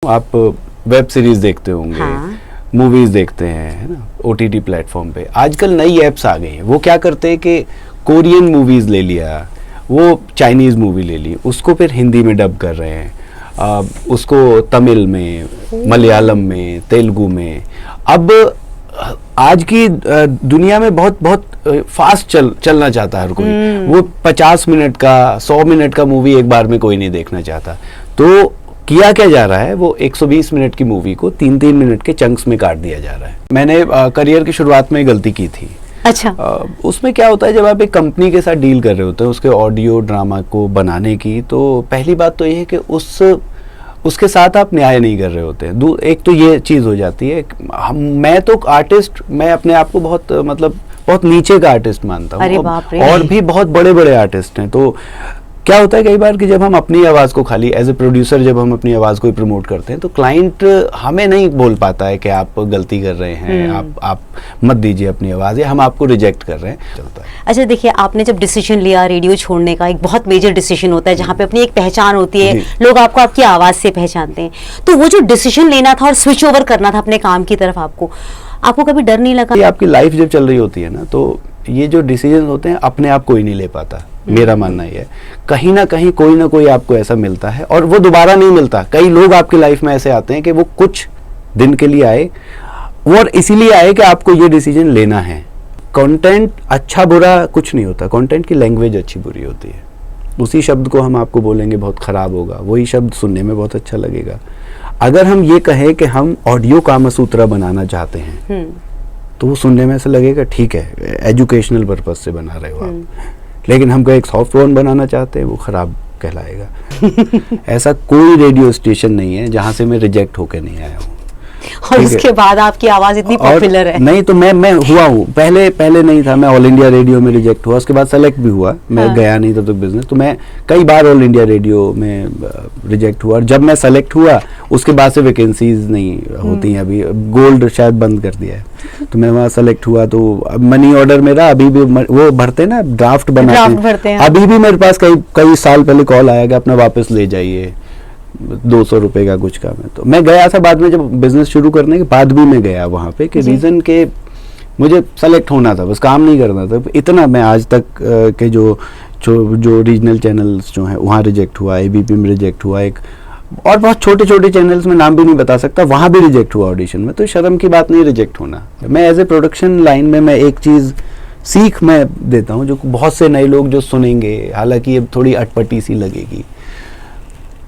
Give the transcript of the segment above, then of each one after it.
आप web series देखते होंगे, हाँ। मूवीज देखते हैं, है ना, ओटीटी प्लेटफॉर्म पे। आजकल नई एप्स आ गई हैं। वो क्या करते हैं कि कोरियन मूवीज ले लिया, वो चाइनीज मूवी ले ली, उसको फिर हिंदी में डब कर रहे हैं, उसको तमिल में, मलयालम में, तेलुगु में। अब आज की दुनिया में बहुत बहुत फास्ट चलना चाहता है हर कोई। वो 50 मिनट का, 100 मिनट का मूवी एक बार में कोई नहीं देखना चाहता। तो किया क्या जा रहा है, वो 120 मिनट की मूवी को 3-3 मिनट के चंक्स में काट दिया जा रहा है। मैंने करियर की शुरुआत में गलती की थी। अच्छा। उसमें क्या होता है, जब आप एक कंपनी के साथ डील कर रहे होते हैं उसके ऑडियो ड्रामा को बनाने की, तो पहली बात तो ये है कि उसके साथ आप न्याय नहीं कर रहे होते हैं। एक तो ये चीज़ हो जाती है। मैं तो आर्टिस्ट, मैं अपने आप को बहुत नीचे का आर्टिस्ट मानता हूँ। और भी बहुत बड़े बड़े आर्टिस्ट हैं। तो क्या होता है कई बार कि जब हम अपनी आवाज़ को खाली एज ए प्रोड्यूसर जब हम अपनी आवाज़ को ही प्रमोट करते हैं, तो क्लाइंट हमें नहीं बोल पाता है कि आप गलती कर रहे हैं, आप मत दीजिए अपनी आवाज़, या हम आपको रिजेक्ट कर रहे हैं, चलता है। अच्छा, देखिए, आपने जब डिसीजन लिया रेडियो छोड़ने का, एक बहुत मेजर डिसीजन होता है जहाँ पे अपनी एक पहचान होती है, लोग आपको आपकी आवाज़ से पहचानते हैं। तो वो जो डिसीजन लेना था और स्विच ओवर करना था अपने काम की तरफ, आपको कभी डर नहीं लगा? ये आपकी लाइफ जब चल रही होती है ना, तो ये जो डिसीजन होते हैं अपने आप कोई नहीं ले पाता। मेरा मानना ये है, कहीं ना कहीं कोई ना कोई आपको ऐसा मिलता है और वो दोबारा नहीं मिलता। कई लोग आपकी लाइफ में ऐसे आते हैं कि वो कुछ दिन के लिए आए और इसीलिए आए कि आपको ये डिसीजन लेना है। कंटेंट अच्छा बुरा कुछ नहीं होता, कंटेंट की लैंग्वेज अच्छी बुरी होती है। उसी शब्द को हम आपको बोलेंगे बहुत खराब होगा, वही शब्द सुनने में बहुत अच्छा लगेगा। अगर हम ये कहें कि हम ऑडियो कामसूत्रा बनाना चाहते हैं, तो वो सुनने में ऐसा लगेगा ठीक है, एजुकेशनल पर्पज से बना रहे हो आप। लेकिन हम कोई एक सॉफ्ट फोन बनाना चाहते हैं, वो खराब कहलाएगा। ऐसा कोई रेडियो स्टेशन नहीं है जहां से मैं रिजेक्ट होकर नहीं आया हूँ। और उसके बाद आपकी आवाज इतनी पॉपुलर है। नहीं तो मैं हुआ हूँ, पहले नहीं था। मैं ऑल इंडिया रेडियो में रिजेक्ट हुआ, उसके बाद सेलेक्ट भी हुआ। मैं गया नहीं तब तक बिजनेस, तो मैं कई बार ऑल इंडिया रेडियो में रिजेक्ट हुआ। और जब मैं सेलेक्ट हुआ उसके बाद से वैकेंसीज नहीं होती हैं। अभी गोल्ड शायद बंद कर दिया है, तो मैं वहाँ सेलेक्ट हुआ। तो मनी ऑर्डर मेरा अभी भी वो भरते ना, ड्राफ्ट बनाते हैं। अभी भी मेरे पास कई साल पहले कॉल आया कि अपना वापस ले जाइए, 200 रुपए का कुछ काम है। तो मैं गया था बाद में, जब बिजनेस शुरू करने के बाद भी मैं गया वहाँ पे कि रीज़न के मुझे सेलेक्ट होना था, बस काम नहीं करना था। इतना मैं आज तक के जो रीजनल चैनल्स जो हैं वहाँ रिजेक्ट हुआ, एबीपी में रिजेक्ट हुआ, एक और बहुत छोटे छोटे चैनल्स में नाम भी नहीं बता सकता, वहाँ भी रिजेक्ट हुआ ऑडिशन में। तो शर्म की बात नहीं रिजेक्ट होना। मैं एज ए प्रोडक्शन लाइन में मैं एक चीज़ सीख मैं देता हूँ जो बहुत से नए लोग जो सुनेंगे, हालांकि ये थोड़ी अटपटी सी लगेगी।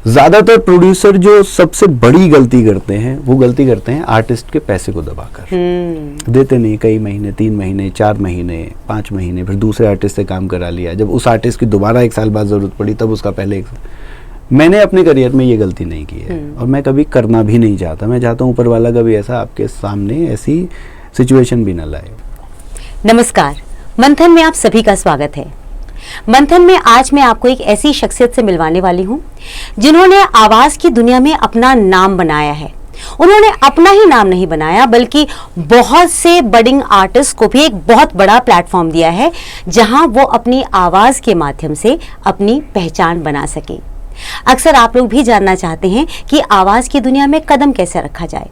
ज्यादातर प्रोड्यूसर जो सबसे बड़ी गलती करते हैं, वो गलती करते हैं आर्टिस्ट के पैसे को दबाकर। देते नहीं, कई महीने, 3 महीने, 4 महीने, 5 महीने, फिर दूसरे आर्टिस्ट से काम करा लिया। जब उस आर्टिस्ट की दोबारा 1 साल बाद जरूरत पड़ी तब उसका पहले मैंने अपने करियर में ये गलती नहीं की है और मैं कभी करना भी नहीं चाहता। मैं चाहता हूँ ऊपर वाला कभी ऐसा आपके सामने ऐसी सिचुएशन भी ना लाए। नमस्कार, मंथन में आप सभी का स्वागत है। मंथन में आज मैं आपको एक ऐसी शख्सियत से मिलवाने वाली हूं जिन्होंने आवाज की दुनिया में अपना नाम बनाया है। उन्होंने अपना ही नाम नहीं बनाया बल्कि बहुत से बडिंग आर्टिस्ट को भी एक बहुत बड़ा प्लेटफॉर्म दिया है जहां वो अपनी आवाज के माध्यम से अपनी पहचान बना सके। अक्सर आप लोग भी जानना चाहते हैं कि आवाज की दुनिया में कदम कैसे रखा जाए।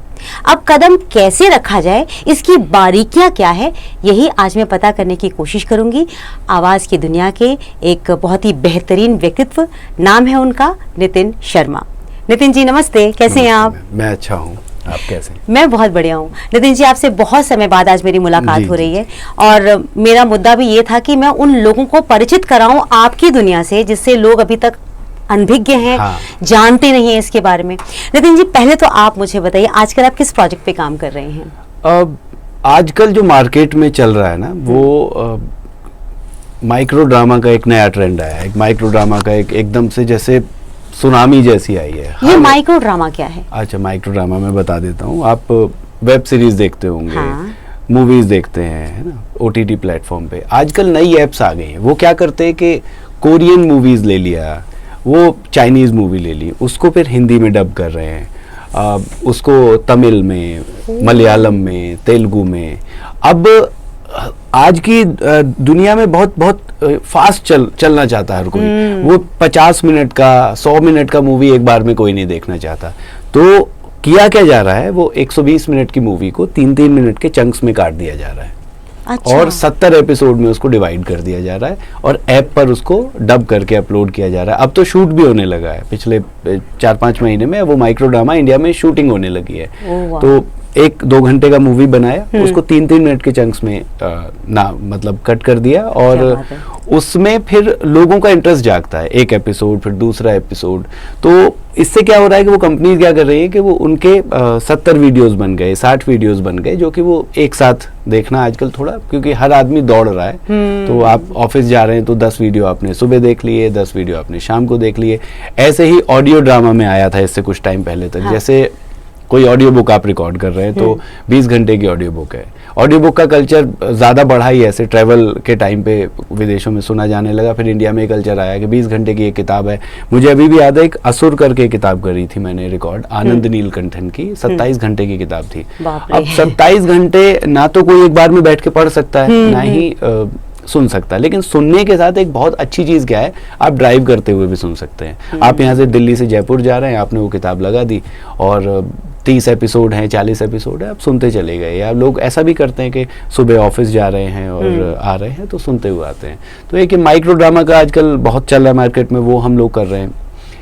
अब कदम कैसे रखा जाए, इसकी बारीकियां क्या है, यही आज मैं पता करने की कोशिश करूंगी। आवाज की दुनिया के एक बहुत ही बेहतरीन व्यक्तित्व, नाम है उनका नितिन शर्मा। नितिन जी नमस्ते, कैसे हैं आप? मैं अच्छा हूँ, आप कैसे? मैं बहुत बढ़िया हूँ। नितिन जी, आपसे बहुत समय बाद आज मेरी मुलाकात हो रही है और मेरा मुद्दा भी ये था कि मैं उन लोगों को परिचित कराऊं आपकी दुनिया से जिससे लोग अभी तक अनभिज्ञ हैं, जानते नहीं है इसके बारे में। नितिन जी, पहले तो आप मुझे बताइए आजकल आप किस प्रोजेक्ट पे काम कर रहे हैं? आजकल जो मार्केट में चल रहा है ना, वो माइक्रो ड्रामा का एक नया ट्रेंड आया है। एक माइक्रो ड्रामा का एकदम से जैसे सुनामी जैसी आई है। ये माइक्रो ड्रामा क्या है? अच्छा, माइक्रो ड्रामा मैं बता देता हूँ। आप वेब सीरीज देखते होंगे, मूवीज देखते हैं, है ना, ओटीटी प्लेटफॉर्म पे। आजकल नई एप्स आ गई हैं। वो क्या करते हैं कि कोरियन मूवीज ले लिया, वो चाइनीज मूवी ले ली, उसको फिर हिंदी में डब कर रहे हैं, उसको तमिल में, मलयालम में, तेलुगु में। अब आज की दुनिया में बहुत बहुत फास्ट चलना चाहता है हर कोई। वो 50 मिनट का, 100 मिनट का मूवी एक बार में कोई नहीं देखना चाहता। तो किया क्या जा रहा है, वो 120 मिनट की मूवी को 3-3 मिनट के चंक्स में काट दिया जा रहा है। अच्छा। और 70 एपिसोड में उसको डिवाइड कर दिया जा रहा है और ऐप पर उसको डब करके अपलोड किया जा रहा है। अब तो शूट भी होने लगा है, पिछले 4-5 महीने में वो माइक्रो ड्रामा इंडिया में शूटिंग होने लगी है। तो 1-2 घंटे का मूवी बनाया, उसको 3-3 मिनट के चंक्स में मतलब कट कर दिया और उसमें फिर लोगों का इंटरेस्ट जागता है, एक एपिसोड फिर दूसरा एपिसोड। तो इससे क्या हो रहा है कि वो कंपनी क्या कर रही है कि वो उनके 70 वीडियोस बन गए, 60 वीडियोस बन गए, जो कि वो एक साथ देखना आजकल थोड़ा, क्योंकि हर आदमी दौड़ रहा है। तो आप ऑफिस जा रहे हैं तो 10 वीडियो आपने सुबह देख लिए, 10 वीडियो आपने शाम को देख लिए। ऐसे ही ऑडियो ड्रामा में आया था इससे कुछ टाइम पहले तक। जैसे कोई ऑडियो बुक आप रिकॉर्ड कर रहे हैं तो 20 घंटे की ऑडियो बुक है। ऑडियो बुक का कल्चर ज़्यादा बढ़ा ही ऐसे ट्रैवल के टाइम पे विदेशों में सुना जाने लगा, फिर इंडिया में कल्चर आया कि 20 घंटे की एक किताब है। मुझे अभी भी याद है, एक असुर करके किताब करी थी मैंने रिकॉर्ड, आनंद नीलकंठन की, 27 घंटे की किताब थी। अब 27 घंटे ना तो कोई एक बार में बैठ के पढ़ सकता है, ना ही सुन सकता है। लेकिन सुनने के साथ एक बहुत अच्छी चीज़ क्या है, आप ड्राइव करते हुए भी सुन सकते हैं। आप यहाँ से दिल्ली से जयपुर जा रहे हैं, आपने वो किताब लगा दी और 30 एपिसोड हैं, 40 एपिसोड है, आप सुनते चले गए। या लोग ऐसा भी करते हैं कि सुबह ऑफिस जा रहे हैं और आ रहे हैं तो सुनते हुए आते हैं। तो एक माइक्रो ड्रामा का आजकल बहुत चल रहा है मार्केट में, वो हम लोग कर रहे हैं।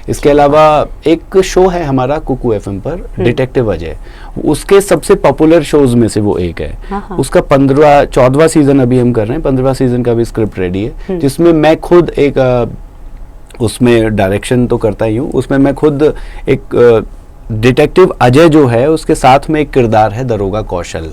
इसके अलावा एक शो है हमारा कुकू एफएम पर, डिटेक्टिव अजय, उसके सबसे पॉपुलर शोज में से वो एक है। उसका 14वां सीजन अभी हम कर रहे हैं, 15वां सीजन का भी स्क्रिप्ट रेडी है, जिसमें मैं खुद एक उसमें डायरेक्शन तो करता ही हूँ, उसमें मैं खुद एक डिटेक्टिव अजय जो है उसके साथ में एक किरदार है दरोगा कौशल,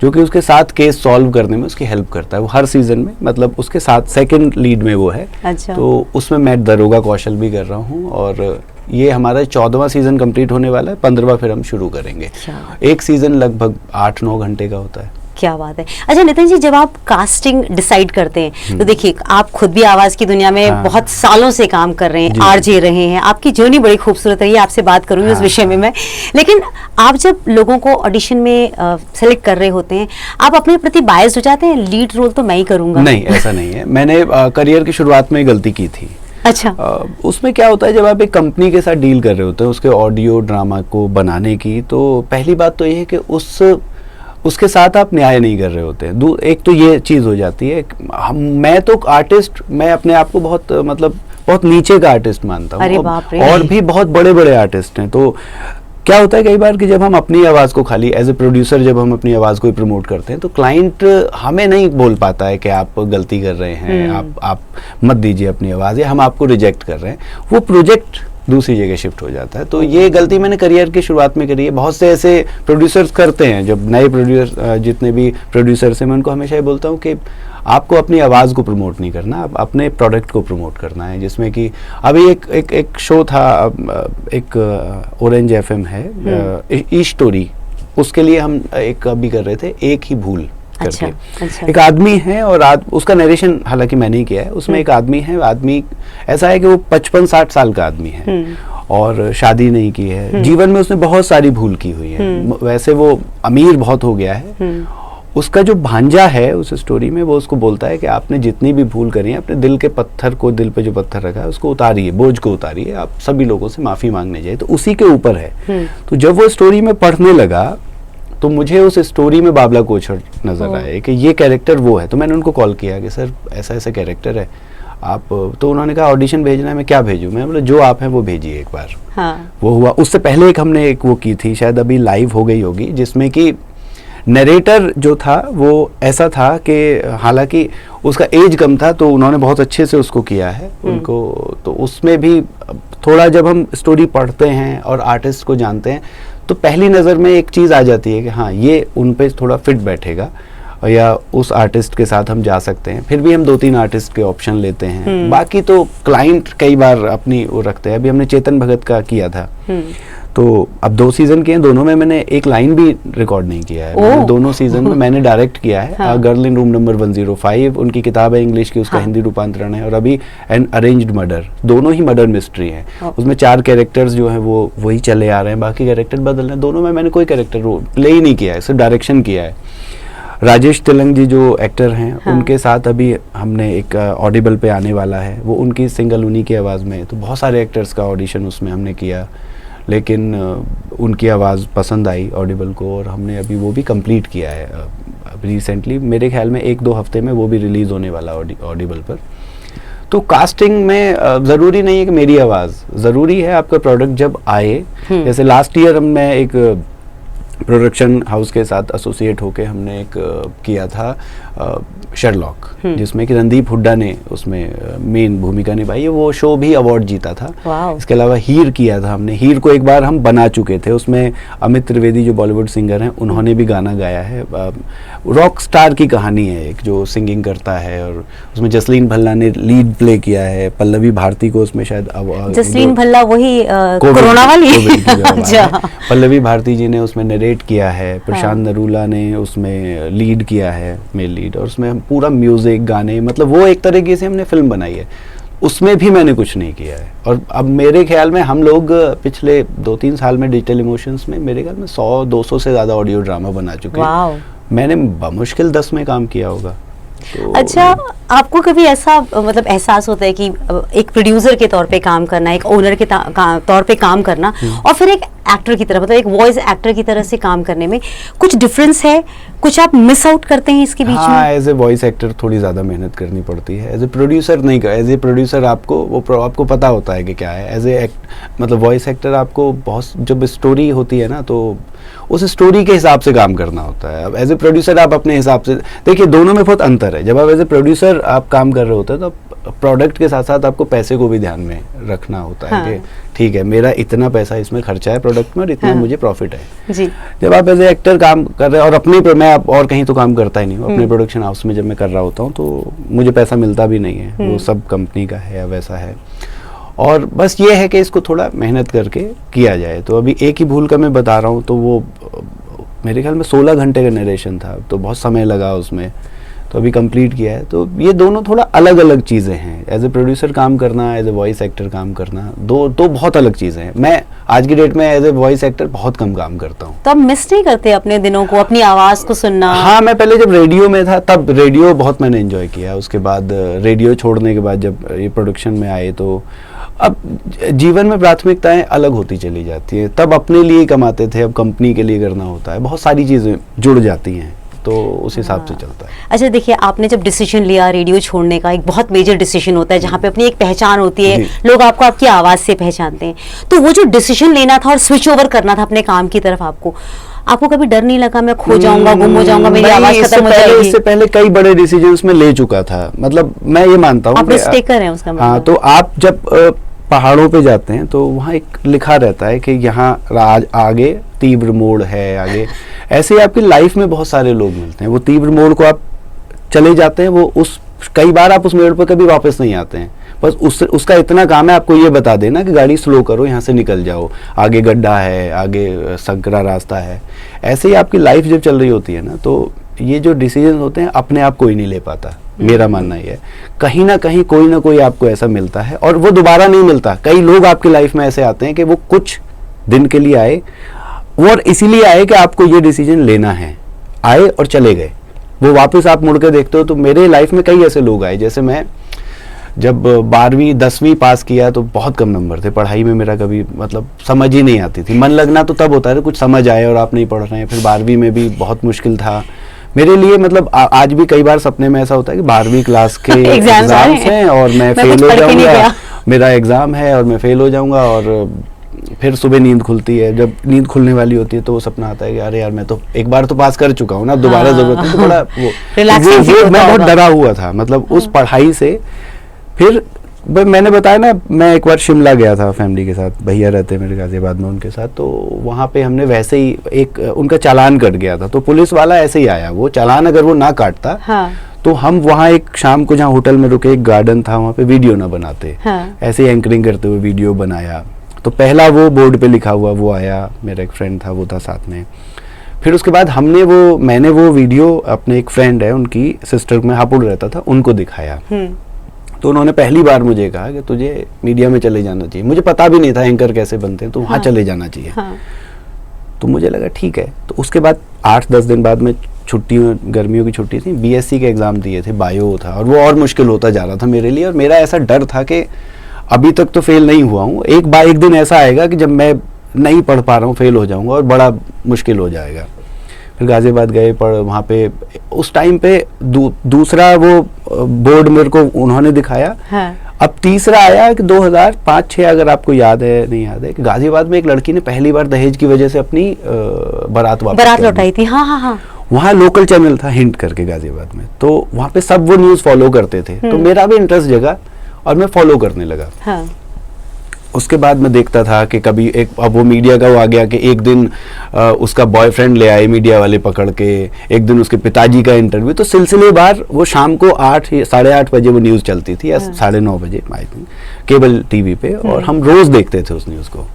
जो कि उसके साथ केस सॉल्व करने में उसकी हेल्प करता है। वो हर सीजन में, मतलब उसके साथ सेकंड लीड में वो है। अच्छा। तो उसमें मैं दरोगा कौशल भी कर रहा हूँ और ये हमारा 14वां सीजन कंप्लीट होने वाला है, 15वां फिर हम शुरू करेंगे। एक सीजन लगभग 8-9 घंटे का होता है। क्या बात है। अच्छा नितिन जी, जब आप कास्टिंग डिसाइड करते हैं तो देखिए, आप खुद भी आवाज की दुनिया में बहुत सालों से काम कर रहे हैं, आरजे रहे हैं, आपकी जर्नी बड़ी खूबसूरत रही है, आपसे बात करूंगी उस विषय में मैं। लेकिन आप जब लोगों को ऑडिशन में सेलेक्ट कर रहे होते हैं, आप अपने प्रति बायस्ड हो जाते हैं, लीड रोल तो मैं ही करूंगा? नहीं, ऐसा नहीं है। मैंने करियर की शुरुआत में गलती की थी। अच्छा। उसमें क्या होता है, जब आप एक कंपनी के साथ डील कर रहे होते हैं उसके ऑडियो ड्रामा को बनाने की, तो पहली बात तो ये है कि उसके साथ आप न्याय नहीं कर रहे होते हैं। एक तो ये चीज़ हो जाती है। मैं तो आर्टिस्ट, मैं अपने आप को बहुत नीचे का आर्टिस्ट मानता हूँ, और भी बहुत बड़े बड़े आर्टिस्ट हैं। तो क्या होता है कई बार कि जब हम अपनी आवाज़ को खाली एज ए प्रोड्यूसर जब हम अपनी आवाज़ को ही प्रमोट करते हैं तो क्लाइंट हमें नहीं बोल पाता है कि आप गलती कर रहे हैं, आप मत दीजिए अपनी आवाज़, या हम आपको रिजेक्ट कर रहे हैं। वो प्रोजेक्ट दूसरी जगह शिफ्ट हो जाता है। तो ये गलती मैंने करियर की शुरुआत में करी है। बहुत से ऐसे प्रोड्यूसर्स करते हैं, जब नए प्रोड्यूसर, जितने भी प्रोड्यूसर्स हैं, मैं उनको हमेशा ये बोलता हूँ कि आपको अपनी आवाज़ को प्रमोट नहीं करना, आप अपने प्रोडक्ट को प्रमोट करना है। जिसमें कि अभी एक शो था, एक ऑरेंज एफएम है, ई स्टोरी, उसके लिए हम एक अभी कर रहे थे, एक ही भूल करके। अच्छा। एक आदमी है और उसका नरेशन हालांकि मैंने ही किया है। उसमें एक आदमी है, आदमी ऐसा है कि वो 55-60 साल का आदमी है और शादी नहीं की है, जीवन में उसने बहुत सारी भूल की हुई है। वैसे वो अमीर बहुत हो गया है। उसका जो भांजा है उस स्टोरी में, वो उसको बोलता है कि आपने जितनी भी भूल करी है, अपने दिल के पत्थर को, दिल पे जो पत्थर रखा है उसको उतारिए, बोझ को उतारिए, आप सभी लोगों से माफी मांगने जाइए। तो उसी के ऊपर है। तो जब वो स्टोरी में पढ़ने लगा तो मुझे उस स्टोरी में बाबला कोचर नजर आए कि ये कैरेक्टर वो है। तो मैंने उनको कॉल किया कि सर ऐसा ऐसा कैरेक्टर है आप, तो उन्होंने कहा ऑडिशन भेजना है, मैं क्या भेजूं? मैं बोला जो आप हैं वो भेजिए एक बार। वो हुआ। उससे पहले एक हमने एक वो की थी, शायद अभी लाइव हो गई होगी, जिसमें कि नरेटर जो था वो ऐसा था कि हालांकि उसका एज कम था, तो उन्होंने बहुत अच्छे से उसको किया है उनको। तो उसमें भी थोड़ा जब हम स्टोरी पढ़ते हैं और आर्टिस्ट को जानते हैं तो पहली नज़र में एक चीज़ आ जाती है कि हाँ ये उन पे थोड़ा फिट बैठेगा, या उस आर्टिस्ट के साथ हम जा सकते हैं। फिर भी हम 2-3 आर्टिस्ट के ऑप्शन लेते हैं। बाकी तो क्लाइंट कई बार अपनी वो रखते हैं। अभी हमने चेतन भगत का किया था, तो अब 2 सीजन किए हैं, दोनों में मैंने एक लाइन भी रिकॉर्ड नहीं किया है। मैंने दोनों सीजन में मैंने डायरेक्ट किया है। गर्ल इन रूम नंबर 105 उनकी किताब है इंग्लिश की, उसका हिंदी रूपांतरण है। और अभी एन अरेंज्ड मर्डर, दोनों ही मर्डर मिस्ट्री है। उसमें 4 कैरेक्टर्स जो है वो वही चले आ रहे हैं, बाकी कैरेक्टर बदल रहे हैं। दोनों में मैंने कोई कैरेक्टर प्ले ही नहीं किया है, सिर्फ डायरेक्शन किया है। राजेश तिलंग जी जो एक्टर हैं, उनके साथ अभी हमने एक ऑडिबल पे आने वाला है, वो उनकी सिंगल उन्हीं की आवाज़ में। तो बहुत सारे एक्टर्स का ऑडिशन उसमें हमने किया। लेकिन उनकी आवाज़ पसंद आई ऑडिबल को, और हमने अभी वो भी कंप्लीट किया है रिसेंटली। मेरे ख्याल में 1-2 हफ्ते में वो भी रिलीज़ होने वाला ऑडिबल पर। तो कास्टिंग में ज़रूरी नहीं है कि मेरी आवाज़, ज़रूरी है आपका प्रोडक्ट जब आए। जैसे लास्ट ईयर मैं एक प्रोडक्शन हाउस के साथ एसोसिएट होके हमने एक किया था शर्लॉक, जिसमें कि रणदीप हुड्डा ने उसमें मेन भूमिका निभाई है। वो शो भी अवार्ड जीता था। इसके अलावा हीर किया था हमने। हीर को एक बार हम बना चुके थे, उसमें अमित त्रिवेदी जो बॉलीवुड सिंगर हैं उन्होंने भी गाना गाया है। रॉक स्टार की कहानी है एक, जो सिंगिंग करता है, और उसमें जसलीन भल्ला ने लीड प्ले किया है। पल्लवी भारती को उसमें शायद जसलीन भल्ला वही कोरोना वाली पल्लवी भारती जी ने उसमें नरेट किया है। प्रशांत नरूला ने उसमें लीड किया है, मेल लीड, और उसमें पूरा म्यूजिक, गाने, मतलब वो एक तरीके से हमने फिल्म बनाई है। उसमें भी मैंने कुछ नहीं किया है। और अब मेरे ख्याल में हम लोग पिछले 2-3 साल में डिजिटल इमोशंस में मेरे ख्याल में 100-200 से ज़्यादा ऑडियो ड्रामा बना चुके हैं। मैंने बमुश्किल 10 में काम किया होगा। तो अच्छा, आपको कभी ऐसा मतलब एहसास होता है कि एक प्रोड्यूसर के तौर पे काम करना, एक ओनर के तौर पे काम करना, और फिर एक एक्टर की तरह, मतलब एक वॉइस एक्टर की तरह से काम करने में कुछ डिफरेंस है? कुछ आप मिस आउट करते हैं इसके बीच में? हाँ, एज ए वॉइस एक्टर थोड़ी ज़्यादा मेहनत करनी पड़ती है। एज ए प्रोड्यूसर नहीं कर, एज ए प्रोड्यूसर आपको पता होता है कि क्या है। एज ए मतलब वॉइस एक्टर आपको बहुत, जब स्टोरी होती है ना, तो उस स्टोरी के हिसाब से काम करना होता है। अब एज ए प्रोड्यूसर आप अपने हिसाब से, देखिए दोनों में बहुत अंतर है। जब आप एज ए प्रोड्यूसर आप काम कर रहे होते हैं तो प्रोडक्ट के साथ साथ आपको पैसे को भी ध्यान में रखना होता है कि ठीक है, मेरा इतना पैसा इसमें खर्चा है प्रोडक्ट में और इतना मुझे प्रॉफिट है जी। जब आप एज ए एक्टर काम कर रहे हैं, और अपने मैं और कहीं तो काम करता ही नहीं हूँ, अपने प्रोडक्शन हाउस में जब मैं कर रहा होता हूँ तो मुझे पैसा मिलता भी नहीं है, वो सब कंपनी का है या वैसा है। और बस ये है कि इसको थोड़ा मेहनत करके किया जाए। तो अभी एक ही भूल का मैं बता रहा हूँ, तो वो मेरे ख्याल में 16 घंटे का नरेशन था, तो बहुत समय लगा उसमें, तो अभी कंप्लीट किया है। तो ये दोनों थोड़ा अलग अलग चीज़ें हैं। एज ए प्रोड्यूसर काम करना, एज ए वॉइस एक्टर काम करना, दो बहुत अलग चीज़ें हैं। मैं आज की डेट में एज ए वॉइस एक्टर बहुत कम काम करता हूँ। तो आप मिस नहीं करते अपने दिनों को, अपनी आवाज़ को सुनना? हाँ, मैं पहले जब रेडियो में था तब रेडियो बहुत मैंने एंजॉय किया। उसके बाद रेडियो छोड़ने के बाद जब ये प्रोडक्शन में आए, तो अब जीवन में प्राथमिकताएं अलग होती चली जाती है। तब अपने लिए कमाते थे, अब कंपनी के लिए करना होता है, बहुत सारी चीज़ें जुड़ जाती हैं, तो उस हिसाब से चलता है। अच्छा, देखिए आपने जब डिसीजन लिया रेडियो छोड़ने का, एक बहुत मेजर डिसीजन होता है जहाँ पे अपनी एक पहचान होती है, लोग आपको आपकी आवाज़ से पहचानते हैं, तो वो जो डिसीजन लेना था और स्विच ओवर करना था अपने काम की तरफ, आपको कभी डर नहीं लगा मैं खो जाऊंगा, गुम हो जाऊंगा, मेरी आवाज़ खत्म हो जाएगी? इससे पहले कई बड़े डिसीजंस में ले चुका था। मतलब मैं ये मानता हूँ, आप रिस्क टेकर हैं उसका मतलब। हाँ, तो आप जब पहाड़ों पे जाते हैं तो वहाँ एक लिखा रहता है कि यहाँ आगे तीव्र मोड़ है, आगे ऐसे आपकी लाइफ में बहुत सारे लोग मिलते हैं। वो तीव्र मोड़ को आप चले जाते हैं, वो कई बार आप उस मोड़ पर कभी वापस नहीं आते हैं। बस उसका इतना काम है आपको ये बता देना कि गाड़ी स्लो करो, यहाँ से निकल जाओ, आगे गड्ढा है, आगे संकरा रास्ता है। ऐसे ही आपकी लाइफ जब चल रही होती है ना, तो ये जो डिसीजन होते हैं अपने आप कोई नहीं ले पाता। मेरा मानना ये है, कहीं ना कहीं कोई ना कोई आपको ऐसा मिलता है और वो दोबारा नहीं मिलता। कई लोग आपकी लाइफ में ऐसे आते हैं कि वो कुछ दिन के लिए आए, और इसीलिए आए कि आपको ये डिसीजन लेना है, आए और चले गए। वो वापस आप मुड़ के देखते हो। तो मेरे लाइफ में कई ऐसे लोग आए, जैसे मैं जब 12वीं 10वीं पास किया तो बहुत कम नंबर थे पढ़ाई में, मेरा कभी मतलब समझ ही नहीं आती थी। मन लगना तो तब होता है कुछ समझ आए और आप नहीं पढ़ रहे हैं। फिर 12वीं में भी बहुत मुश्किल था मेरे लिए। मतलब आज भी कई बार सपने में ऐसा होता है कि 12वीं क्लास के एग्जाम्स हैं और मैं फेल हो जाऊंगा, मेरा एग्जाम है और मैं फेल हो जाऊंगा, और फिर सुबह नींद खुलती है। जब नींद खुलने वाली होती है तो वो सपना आता है कि अरे यार मैं तो एक बार तो पास कर चुका हूँ ना, दोबारा जरूरत है। तो बड़ा वो मैं बहुत डरा हुआ था, मतलब उस पढ़ाई से। फिर मैंने बताया ना, मैं एक बार शिमला गया था फैमिली के साथ, भैया रहते मेरे गाजियाबाद में, उनके साथ। तो वहाँ पे हमने वैसे ही एक उनका चालान कट गया था, तो पुलिस वाला ऐसे ही आया। वो चालान अगर वो ना काटता तो हम वहाँ एक शाम को जहाँ होटल में रुके, एक गार्डन था वहाँ पे, वीडियो ना बनाते। ऐसे ही एंकरिंग करते हुए वीडियो बनाया। तो पहला वो बोर्ड पे लिखा हुआ वो आया, मेरा एक फ्रेंड था वो था साथ में। फिर उसके बाद मैंने वो वीडियो अपने एक फ्रेंड है, उनकी सिस्टर में हापुड़ रहता था, उनको दिखाया। तो उन्होंने पहली बार मुझे कहा कि तुझे मीडिया में चले जाना चाहिए। मुझे पता भी नहीं था एंकर कैसे बनते हैं, तो वहाँ चले जाना चाहिए। तो मुझे लगा ठीक है। तो उसके बाद 8-10 दिन बाद में गर्मियों की छुट्टी थी, बीएससी के एग्जाम दिए थे, बायो था, और वो और मुश्किल होता जा रहा था मेरे लिए। और मेरा ऐसा डर था कि अभी तक तो फेल नहीं हुआ हूँ, एक दिन ऐसा आएगा कि जब मैं नहीं पढ़ पा रहा हूँ, फेल हो जाऊंगा और बड़ा मुश्किल हो जाएगा। फिर गाजियाबाद गए, पढ़ वहाँ पे उस टाइम पे दूसरा वो बोर्ड मेरे को उन्होंने दिखाया। हाँ। अब तीसरा आया कि 2005-06, अगर आपको याद है, नहीं याद है, कि गाजियाबाद में एक लड़की ने पहली बार दहेज की वजह से अपनी बारात लौटाई थी। हाँ हाँ हाँ। वहाँ लोकल चैनल था हिंट करके गाजियाबाद में, तो वहाँ पे सब वो न्यूज़ फॉलो करते थे, तो मेरा भी इंटरेस्ट जगा और मैं फॉलो करने लगा। हाँ। उसके बाद मैं देखता था कि कभी अब वो मीडिया का वो आ गया कि एक दिन उसका बॉयफ्रेंड ले आए मीडिया वाले पकड़ के, एक दिन उसके पिताजी का इंटरव्यू, तो सिलसिलेवार वो शाम को 8 या 8:30 बजे वो न्यूज़ चलती थी, या 9:30 बजे आई थिंक, केबल टीवी पे, और हम रोज देखते थे उस न्यूज़ को।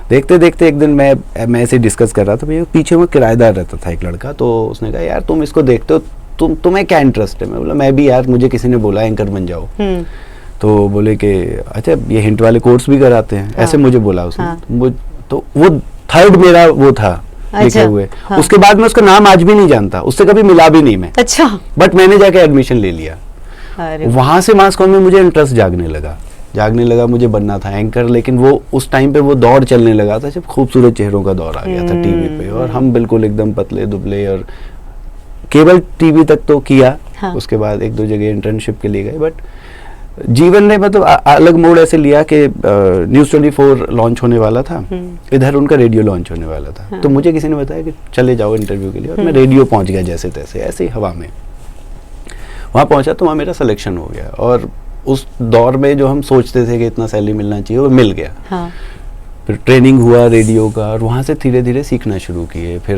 देखते देखते एक दिन मैं ऐसे डिस्कस कर रहा था, भैया पीछे में किराएदार रहता था एक लड़का, तो उसने कहा यार तुम इसको देखते हो, तुम्हें क्या इंटरेस्ट है? मैं बोला मैं भी यार, मुझे किसी ने बोला एंकर बन जाओ। तो बोले कि अच्छा ये हिंट वाले कोर्स भी कराते हैं। हाँ। ऐसे मुझे बोला उसने। हाँ। तो वो थर्ड मेरा वो था लिखे हुए। हाँ। उसके बाद मैं उसका नाम आज भी नहीं जानता, उससे कभी मिला भी नहीं मैं। अच्छा। बट मैंने जाके एडमिशन ले लिया। वहां से मास कॉम में मुझे इंटरेस्ट जागने लगा, मुझे बनना था एंकर। लेकिन वो उस टाइम पे वो दौर चलने लगा था जब खूबसूरत चेहरों का दौर आ गया था टीवी पे, और हम बिल्कुल एकदम पतले दुबले, और केबल टीवी तक तो किया। हाँ। उसके बाद 1-2 जगह इंटर्नशिप के लिए गए, बट जीवन ने मतलब अलग मोड़ ऐसे लिया कि न्यूज़ 24 लॉन्च होने वाला था, इधर उनका रेडियो लॉन्च होने वाला था। हाँ। तो मुझे किसी ने बताया कि चले जाओ इंटरव्यू के लिए, और मैं रेडियो पहुंच गया जैसे तैसे, ऐसे ही हवा में वहाँ पहुंचा। तो वहाँ मेरा सिलेक्शन हो गया, और उस दौर में जो हम सोचते थे कि इतना सैलरी मिलना चाहिए वो मिल गया। हाँ। फिर ट्रेनिंग हुआ रेडियो का, और वहाँ से धीरे धीरे सीखना शुरू किए। फिर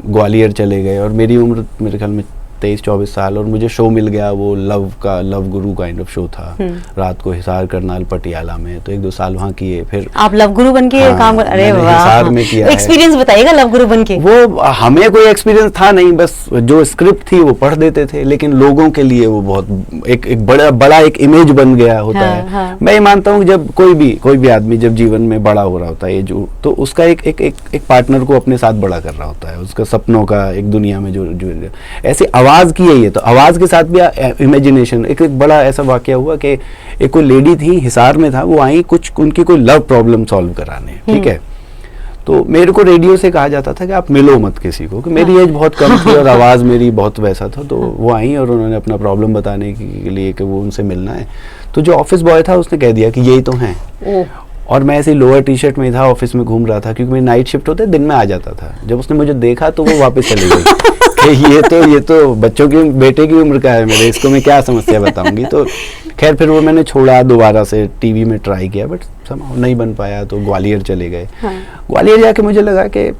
ग्वालियर चले गए, और मेरी उम्र मेरे ख्याल में 23-24 साल, और मुझे शो मिल गया वो love Guru kind of show था, रात को हिसार करनाल पटियाला में। तो 1-2 साल वहाँ किए। फिर आप लव गुरु बन के काम कर? अरे वाह, हिसार में किया। एक्सपीरियंस बताइएगा लव गुरु बन के। वो हमें कोई एक्सपीरियंस था नहीं, बस जो स्क्रिप्ट थी वो पढ़ देते थे, लेकिन लोगों के लिए वो बहुत एक बड़ा एक इमेज बन गया होता है। मैं ये मानता हूँ जब कोई भी आदमी जब जीवन में बड़ा हो रहा होता है, जो तो उसका एक पार्टनर को अपने साथ बड़ा कर रहा होता है, उसका सपनों का एक दुनिया में जो ऐसे आवाज की है। ये तो आवाज के साथ भी इमेजिनेशन। एक बड़ा ऐसा वाकया हुआ कि एक कोई लेडी थी, हिसार में था, वो आई कुछ उनकी कोई लव प्रॉब्लम सॉल्व कराने, ठीक है। तो मेरे को रेडियो से कहा जाता था कि आप मिलो मत किसी को, कि मेरी एज बहुत कम थी और आवाज मेरी बहुत वैसा था। तो वो आई और उन्होंने अपना प्रॉब्लम बताने के लिए कि वो उनसे मिलना है। तो जो ऑफिस बॉय था उसने कह दिया कि यही तो हैं। और मैं ऐसे लोअर टी शर्ट में था, ऑफिस में घूम रहा था, क्योंकि मेरी नाइट शिफ्ट होते दिन में आ जाता था। जब उसने मुझे देखा तो वो वापस चली गई कि ये तो बच्चों की बेटे की उम्र का है मेरे, इसको मैं क्या समस्या बताऊंगी। तो खैर फिर वो मैंने छोड़ा, दोबारा से टीवी में ट्राई किया, बट नहीं बन पाया। तो ग्वालियर चले गए। हाँ। ग्वालियर जाके मुझे लगा कि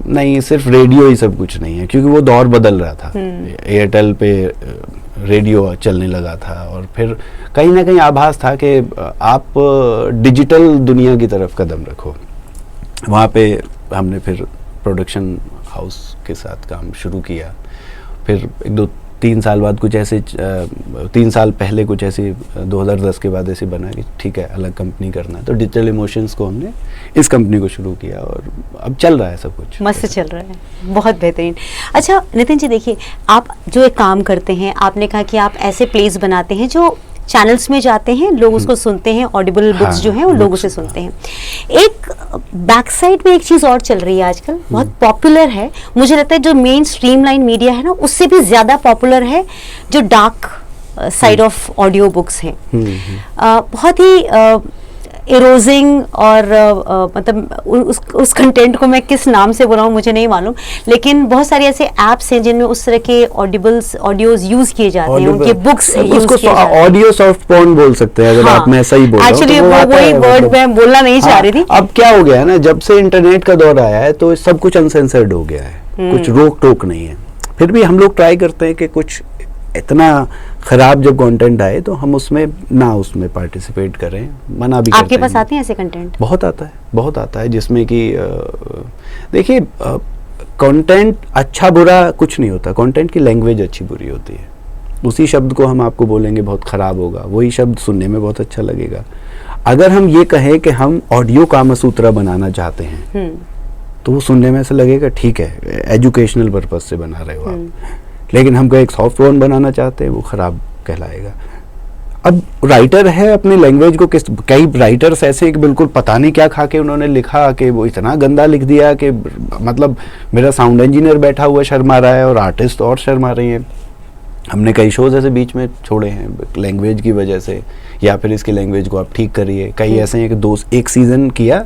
नहीं, सिर्फ रेडियो ही सब कुछ नहीं है, क्योंकि वो दौर बदल रहा था। एयरटेल पे रेडियो चलने लगा था, और फिर कहीं ना कहीं आभास था कि आप डिजिटल दुनिया की तरफ कदम रखो। वहाँ पे हमने फिर प्रोडक्शन हाउस के साथ काम शुरू किया। फिर 1-2-3 साल बाद कुछ ऐसे 3 साल पहले कुछ ऐसे 2010 के बाद ऐसे बना कि ठीक है अलग कंपनी करना है, तो डिजिटल इमोशंस को हमने इस कंपनी को शुरू किया, और अब चल रहा है सब कुछ मस्त चल रहा है, बहुत बेहतरीन। अच्छा नितिन जी, देखिए आप जो एक काम करते हैं, आपने कहा कि आप ऐसे प्लेस बनाते हैं जो चैनल्स में जाते हैं, लोग उसको सुनते हैं, ऑडिबल बुक्स जो हैं वो लोग उसे सुनते हैं। एक बैक साइड में एक चीज़ और चल रही है आजकल, बहुत पॉपुलर है, मुझे लगता है जो मेन स्ट्रीमलाइन मीडिया है ना, उससे भी ज़्यादा पॉपुलर है जो dark side of audio books हैं। बहुत ही इरोजिंग और मतलब उस कंटेंट को मैं किस नाम से बोल रहा हूँ मुझे नहीं मालूम, लेकिन बहुत सारे ऐसे एप्स हैं जिनमें उस तरह के ऑडियोज यूज किए जाते हैं, उनके बुक्स उसको ऑडियो सॉफ्ट पोर्न बोल सकते हैं, अगर आप मैं सही बोल रहा हूं। एक्चुअली वही वर्ड मैं बोलना नहीं चाह रही थी। अब क्या हो गया है ना, जब से इंटरनेट का दौर आया है तो सब कुछ अनसेंसर्ड हो गया है, कुछ रोक टोक नहीं है। फिर भी हम लोग ट्राई करते हैं कि कुछ इतना खराब जब कंटेंट आए तो हम उसमें पार्टिसिपेट करें, मना भी करते हैं। आपके पास आते हैं ऐसे कंटेंट? बहुत आता है जिसमें कि देखिए कंटेंट अच्छा बुरा कुछ नहीं होता, कंटेंट की लैंग्वेज अच्छी बुरी होती है। उसी शब्द को हम आपको बोलेंगे बहुत खराब होगा, वही शब्द सुनने में बहुत अच्छा लगेगा। अगर हम ये कहें कि हम ऑडियो कामसूत्र बनाना चाहते हैं तो वो सुनने में ऐसा लगेगा ठीक है एजुकेशनल पर्पज से बना रहे हो आप, लेकिन हम एक सॉफ्ट फोन बनाना चाहते हैं वो खराब कहलाएगा। अब राइटर है, अपनी लैंग्वेज को किस, कई राइटर्स ऐसे कि बिल्कुल पता नहीं क्या खा के उन्होंने लिखा कि वो इतना गंदा लिख दिया कि मतलब मेरा साउंड इंजीनियर बैठा हुआ शर्मा रहा है और आर्टिस्ट और शर्मा रही हैं। हमने कई शोज ऐसे बीच में छोड़े हैं लैंग्वेज की वजह से, या फिर इसकी लैंग्वेज को आप ठीक करिए। कई ऐसे हैं कि एक सीजन किया,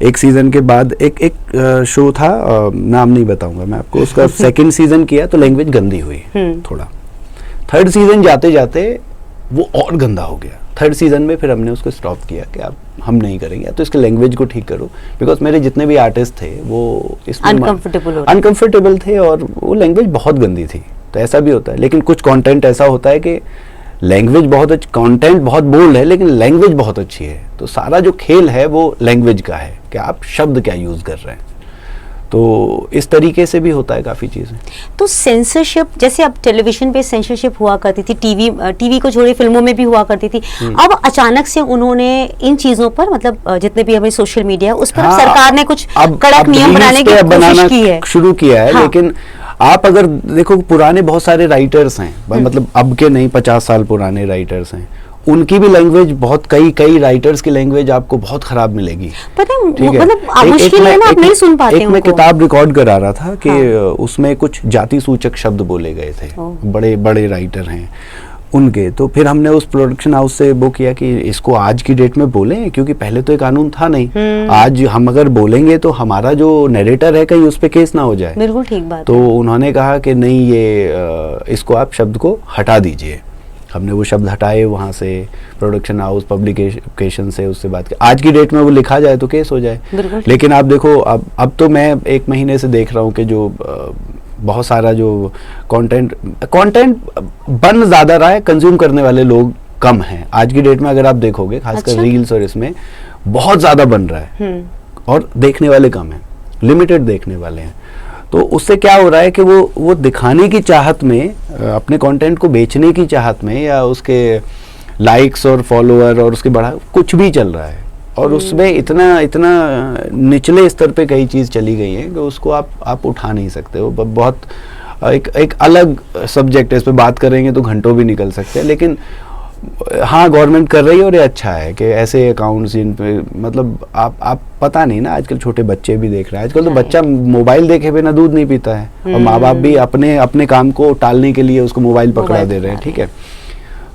एक सीजन के बाद एक शो था, नाम नहीं बताऊंगा मैं आपको, उसका सेकंड सीजन किया तो लैंग्वेज गंदी हुई थोड़ा। थर्ड सीजन जाते जाते वो और गंदा हो गया। थर्ड सीजन में फिर हमने उसको स्टॉप किया कि अब हम नहीं करेंगे, तो इसके लैंग्वेज को ठीक करो, बिकॉज मेरे जितने भी आर्टिस्ट थे वो इसमें अनकंफर्टेबल थे और वो लैंग्वेज बहुत गंदी थी। तो ऐसा भी होता है, लेकिन कुछ कंटेंट ऐसा होता है कि लैंग्वेज बहुत अच्छी, कंटेंट बहुत बोल्ड है लेकिन लैंग्वेज बहुत अच्छी है। तो सारा जो खेल है वो लैंग्वेज का है कि आप शब्द क्या यूज कर रहे हैं। तो इस तरीके से भी होता है काफ़ी चीज़ें। तो सेंसरशिप, जैसे अब टेलीविजन पे सेंसरशिप हुआ करती थी, टीवी को छोड़े फिल्मों में भी हुआ करती थी, अब अचानक से उन्होंने इन चीज़ों पर, मतलब जितने भी हमें सोशल मीडिया उस पर सरकार ने कुछ कड़क नियम बनाने की कोशिश की है, शुरू किया है। लेकिन आप अगर देखो, पुराने बहुत सारे राइटर्स हैं, मतलब अब के नहीं, 50 साल पुराने राइटर्स हैं, उनकी भी लैंग्वेज बहुत, कई राइटर्स की लैंग्वेज आपको बहुत खराब मिलेगी। पता है, मतलब मुश्किल है ना, आप नहीं सुन पाते उनको। मैं किताब रिकॉर्ड करा रहा था कि उसमें कुछ जाति सूचक शब्द बोले गए थे, बड़े बड़े राइटर हैं उनके। तो फिर हमने उस प्रोडक्शन हाउस से वो किया कि इसको आज की डेट में बोलें, क्योंकि पहले तो ये कानून था नहीं। आज हम अगर बोलेंगे तो हमारा जो नरेटर है कहीं उस पे केस ना हो जाए। बिल्कुल ठीक बात तो उन्होंने कहा कि नहीं, ये इसको आप शब्द को हटा दीजिए। हमने वो शब्द हटाए वहाँ से, प्रोडक्शन हाउस पब्लिकेशन से उससे बात की। आज की डेट में वो लिखा जाए तो केस हो जाए। लेकिन आप देखो, अब तो मैं 1 महीने से देख रहा हूँ कि जो बहुत सारा जो कंटेंट बन ज़्यादा रहा है, कंज्यूम करने वाले लोग कम हैं। आज की डेट में अगर आप देखोगे, खासकर रील्स और इसमें बहुत ज़्यादा बन रहा है और देखने वाले कम हैं, लिमिटेड देखने वाले हैं। तो उससे क्या हो रहा है कि वो दिखाने की चाहत में, अपने कंटेंट को बेचने की चाहत में, या उसके लाइक्स और फॉलोअर और उसके बढ़ा कुछ भी चल रहा है, और उसमें इतना निचले स्तर पे कई चीज़ चली गई है कि उसको आप उठा नहीं सकते हो। बहुत एक अलग सब्जेक्ट है, इस पे बात करेंगे तो घंटों भी निकल सकते हैं। लेकिन हाँ, गवर्नमेंट कर रही है और ये अच्छा है कि ऐसे अकाउंट्स इन पे, मतलब आप पता नहीं ना, आजकल छोटे बच्चे भी देख रहे हैं। आजकल तो बच्चा मोबाइल देखे बिना दूध नहीं पीता है, और माँ बाप भी अपने काम को टालने के लिए उसको मोबाइल पकड़ा दे रहे हैं। ठीक है,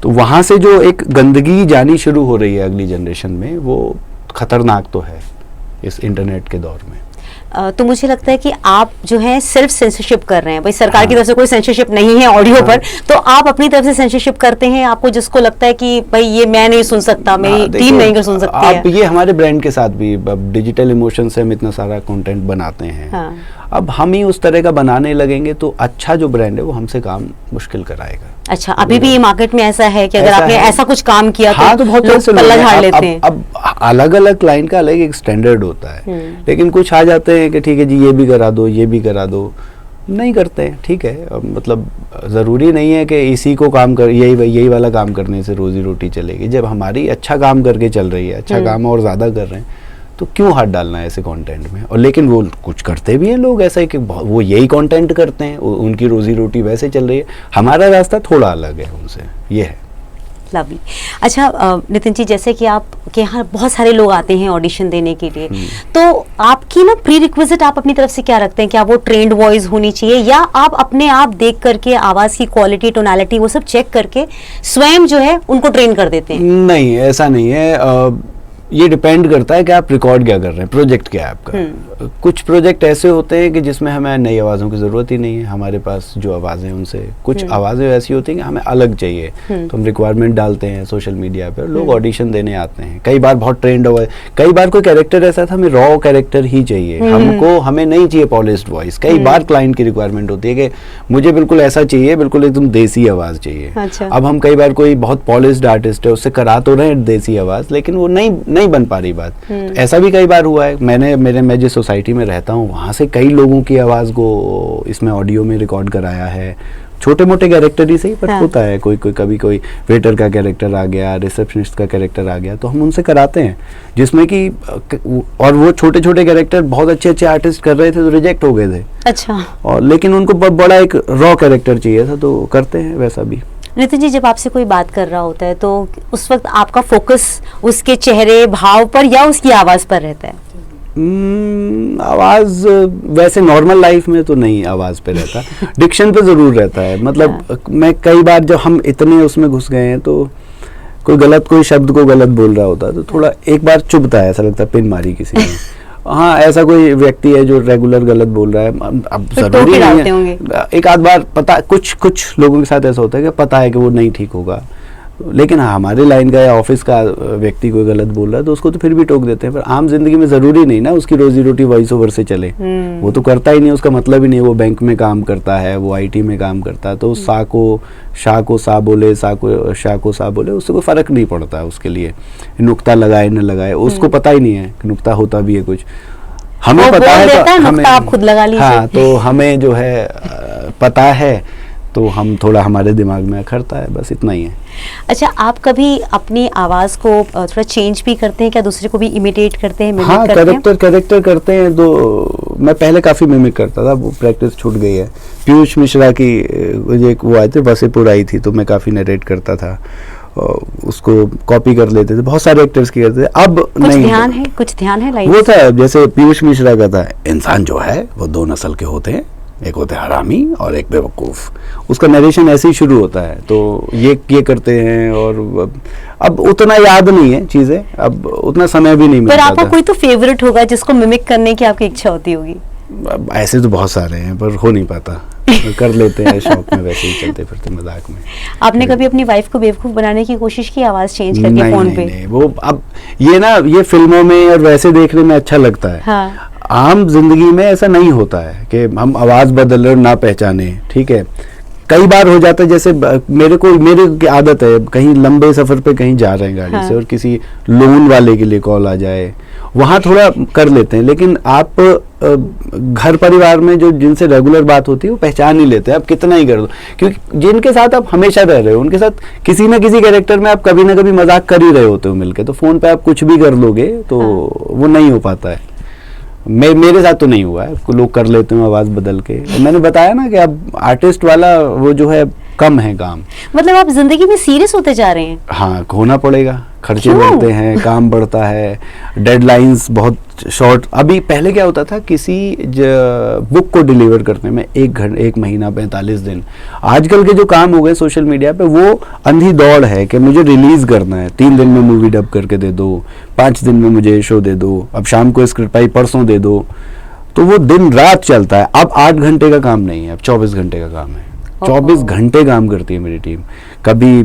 तो वहाँ से जो एक गंदगी जानी शुरू हो रही है अगली जनरेशन में, वो खतरनाक तो है इस इंटरनेट के दौर में। तो मुझे लगता है कि आप जो है सिर्फ सेंसरशिप कर रहे हैं, भाई सरकार की तरफ से कोई सेंसरशिप नहीं है ऑडियो पर, तो आप अपनी तरफ से सेंसरशिप करते हैं। आपको जिसको लगता है कि भाई ये मैं नहीं सुन सकता, मेरी टीम नहीं सुन सकती है। आप ये हमारे ब्रांड के साथ भी, डिजिटल इमोशन से हम इतना सारा कंटेंट बनाते हैं। अब हम ही उस तरह का बनाने लगेंगे तो अच्छा जो ब्रांड है वो हमसे काम मुश्किल कराएगा। अच्छा, अभी भी ये मार्केट में ऐसा है कि अगर आपने ऐसा कुछ काम किया तो बहुत लोग पल्ला झाड़ लेते हैं। अब अलग अलग क्लाइंट का अलग एक स्टैंडर्ड होता है, लेकिन कुछ आ जाते हैं कि ठीक है जी, ये भी करा दो, ये भी करा दो, नहीं करते हैं। ठीक है, मतलब ज़रूरी नहीं है कि इसी को काम कर, यही वाला काम करने से रोजी रोटी चलेगी। जब हमारी अच्छा काम करके चल रही है, अच्छा काम और ज़्यादा कर रहे हैं, तो क्यों हाथ डालना है ऐसे कंटेंट में। और लेकिन वो कुछ करते भी हैं लोग ऐसा है कि वो यही कंटेंट करते हैं, उनकी रोजी रोटी वैसे चल रही है। हमारा रास्ता थोड़ा अलग है उनसे, ये है। लवली। अच्छा नितिन जी, जैसे कि आप के यहाँ बहुत सारे लोग आते हैं ऑडिशन देने के लिए, तो आपकी ना प्री रिक्विजिट आप अपनी तरफ से क्या रखते हैं? क्या वो ट्रेंड वॉइस होनी चाहिए, या आप अपने आप देख करके आवाज़ की क्वालिटी, टोनालिटी, वो सब चेक करके स्वयं जो है उनको ट्रेन कर देते हैं? नहीं, ऐसा नहीं है। ये डिपेंड करता है कि आप रिकॉर्ड क्या कर रहे हैं, प्रोजेक्ट क्या है आपका। कुछ प्रोजेक्ट ऐसे होते हैं कि जिसमें हमें नई आवाज़ों की ज़रूरत ही नहीं है, हमारे पास जो आवाज़ें हैं उनसे। कुछ आवाज़ें ऐसी होती हैं कि हमें अलग चाहिए, तो हम रिक्वायरमेंट डालते हैं सोशल मीडिया पर, लोग ऑडिशन देने आते हैं। कई बार बहुत ट्रेंड हुआ है, कई बार कोई कैरेक्टर ऐसा था, हमें रॉ कैरेक्टर ही चाहिए, हमें नहीं चाहिए पॉलिश्ड वॉइस। कई बार क्लाइंट की रिक्वायरमेंट होती है कि मुझे बिल्कुल ऐसा चाहिए, बिल्कुल एकदम देसी आवाज़ चाहिए। अच्छा। अब हम कई बार कोई बहुत पॉलिश्ड आर्टिस्ट है, उससे करा तो रहे हैं देसी आवाज़, लेकिन वो नहीं बन पा रही बात। तो ऐसा भी कई बार हुआ है। मैं जिस सोसाइटी में रहता हूँ वहाँ से कई लोगों की आवाज़ को इसमें ऑडियो में रिकॉर्ड कराया है, छोटे मोटे कैरेक्टर ही सही, पर होता है कभी कोई वेटर का कैरेक्टर आ गया, रिसेप्शनिस्ट का कैरेक्टर आ गया, तो हम उनसे कराते हैं, जिसमें कि और वो छोटे छोटे कैरेक्टर बहुत अच्छे आर्टिस्ट कर रहे थे तो रिजेक्ट हो गए थे। अच्छा। और लेकिन उनको बड़ा एक रॉ कैरेक्टर चाहिए था, तो करते हैं वैसा भी। नितिन जी, जब आपसे कोई बात कर रहा होता है तो उस वक्त आपका फोकस उसके चेहरे भाव पर या उसकी आवाज पर रहता है? आवाज वैसे नॉर्मल लाइफ में तो नहीं आवाज पे रहता, डिक्शन पे जरूर रहता है। मतलब मैं कई बार जब हम इतने उसमें घुस गए हैं तो कोई शब्द को गलत बोल रहा होता है तो थोड़ा एक बार चुभता है, ऐसा लगता है पिन मारी किसी ने। हाँ, ऐसा कोई व्यक्ति है जो रेगुलर गलत बोल रहा है, अब जरूरी नहीं है, एक आध बार पता, कुछ लोगों के साथ ऐसा होता है कि पता है कि वो नहीं ठीक होगा, लेकिन हाँ, हमारे लाइन का या ऑफिस का व्यक्ति कोई गलत बोल रहा है तो उसको तो फिर भी टोक देते हैं। पर आम जिंदगी में जरूरी नहीं ना उसकी रोजी रोटी वॉइस ओवर से चले, वो तो करता ही नहीं, उसका मतलब ही नहीं, वो बैंक में काम करता है, वो आईटी में काम करता है, तो शाह को सा बोले, शाह को सा बोले, उससे कोई फर्क नहीं पड़ता है उसके लिए, नुक्ता लगाए न लगाए, उसको पता ही नहीं है कि नुक्ता होता भी है कुछ। हमें पता है तो हमें, आप खुद लगा लीजिए। हाँ, तो हमें जो है पता है तो हम थोड़ा, हमारे दिमाग में अखरता है, बस इतना ही है। अच्छा, आप कभी अपनी आवाज को थोड़ा चेंज भी करते हैं क्या? दूसरे को भी इमिटेट करते हैं, हाँ, कैरेक्टर करते हैं। तो मैं पहले काफी मिमिक करता था, वो प्रैक्टिस छूट गई है। पीयूष मिश्रा की एक वो आए थे, वसीपुर आई थी, तो मैं काफी नरेट करता था, उसको कॉपी कर लेते थे, बहुत सारे एक्टर्स की करते थे। अब कुछ नहीं, कुछ ध्यान है वो था जैसे पीयूष मिश्रा का था, इंसान जो है वो दो नस्ल के होते हैं, एक होते हैं हरामी और एक बेवकूफ। उसका नरेशन ऐसे ही शुरू होता है, तो ये करते हैं। और अब उतना याद नहीं है चीजें, अब उतना समय भी नहीं मिलता। पर आपका कोई तो फेवरेट होगा जिसको मिमिक करने की आपकी इच्छा होती होगी? ऐसे तो बहुत सारे हैं पर हो नहीं पाता, कर लेते हैं शौक में, वैसे ही चलते फिरते मजाक में। आपने कभी अपनी वाइफ को बेवकूफ बनाने की कोशिश की आवाज चेंज करके फोन पे? नहीं, वो अब ये फिल्मों में और वैसे देखने में अच्छा लगता है। हाँ। आम जिंदगी में ऐसा नहीं होता है कि हम आवाज बदल रहे और ना पहचाने, ठीक है। कई बार हो जाता है, जैसे मेरी आदत है, कहीं लंबे सफर पे कहीं जा रहे हैं गाड़ी हाँ। से और किसी लोन वाले के लिए कॉल आ जाए, वहां थोड़ा कर लेते हैं। लेकिन आप घर परिवार में जो जिनसे रेगुलर बात होती है वो पहचान ही लेते हैं, आप कितना ही कर दो, क्योंकि जिनके साथ आप हमेशा रह रहे हो उनके साथ किसी न किसी कैरेक्टर में आप कभी ना कभी मजाक कर ही रहे होते हो मिलके, तो फोन पे आप कुछ भी कर लोगे तो वो नहीं हो पाता है। मेरे साथ तो नहीं हुआ है, लोग कर लेते हैं आवाज बदल के। मैंने बताया ना कि अब आर्टिस्ट वाला वो जो है कम है काम। मतलब आप जिंदगी में सीरियस होते जा रहे हैं? हाँ, होना पड़ेगा, खर्चे बढ़ते हैं, काम बढ़ता है, डेडलाइंस बहुत शॉर्ट। अभी पहले क्या होता था, किसी बुक को डिलीवर करने में 1 महीना 45 दिन। आजकल के जो काम हो गए सोशल मीडिया पे, वो अंधी दौड़ है कि मुझे रिलीज करना है, 3 दिन में मूवी डब करके दे दो, 5 दिन में मुझे शो दे दो, अब शाम को स्क्रिप्ट आई परसों दे दो, तो वो दिन रात चलता है। अब 8 घंटे का काम नहीं है, अब 24 घंटे का काम है। 24 घंटे काम करती है मेरी टीम, कभी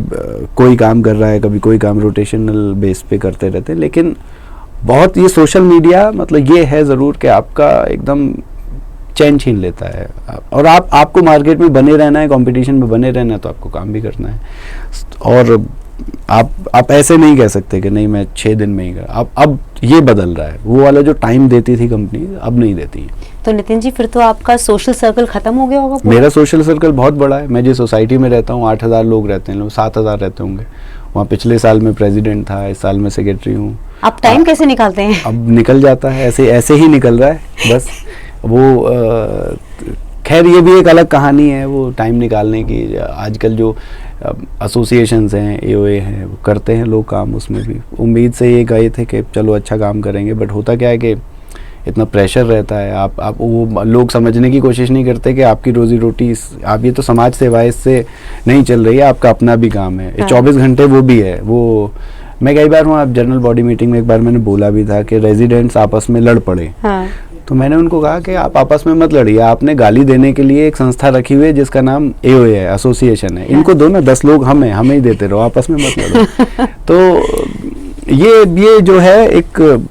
कोई काम कर रहा है, कभी कोई काम, रोटेशनल बेस पे करते रहते हैं। लेकिन बहुत ये सोशल मीडिया, मतलब ये है ज़रूर कि आपका एकदम चैन छीन लेता है, और आपको मार्केट में बने रहना है, कंपटीशन में बने रहना है, तो आपको काम भी करना है। और आप ऐसे नहीं कह सकते कि नहीं मैं 6 दिन में ही कर, अब ये बदल रहा है, वो वाला जो टाइम देती थी कंपनी अब नहीं देती है। तो नितिन जी, फिर तो आपका सोशल सर्कल खत्म हो गया होगा? मेरा सोशल सर्कल बहुत बड़ा है, मैं जिस सोसाइटी में रहता हूँ 8000 लोग रहते हैं, लोग 7000 रहते होंगे। वहाँ पिछले साल में प्रेसिडेंट था, इस साल में सेक्रेटरी हूँ। आप टाइम कैसे निकालते हैं? अब निकल जाता है, ऐसे ही निकल रहा है बस। वो खैर ये भी एक अलग कहानी है, वो टाइम निकालने की। आजकल जो एसोसिएशंस हैं, एओए हैं, वो करते हैं लोग काम, उसमें भी उम्मीद से ये गए थे कि चलो अच्छा काम करेंगे, बट होता क्या है कि इतना प्रेशर रहता है, आप वो लोग समझने की कोशिश नहीं करते कि आपकी रोजी रोटी, आप ये तो समाज सेवा इससे नहीं चल रही है, आपका अपना भी काम है। 24 घंटे वो भी है। वो मैं कई बार वहाँ जनरल बॉडी मीटिंग में एक बार मैंने बोला भी था कि रेजिडेंट्स आपस में लड़ पड़े। हाँ। तो मैंने उनको कहा कि आप आपस में मत लड़िए, आपने गाली देने के लिए एक संस्था रखी हुई है जिसका नाम एओए है, एसोसिएशन है, इनको दो ना, 10 लोग हमें ही देते रहो, आपस में मत लड़ो। तो ये जो है एक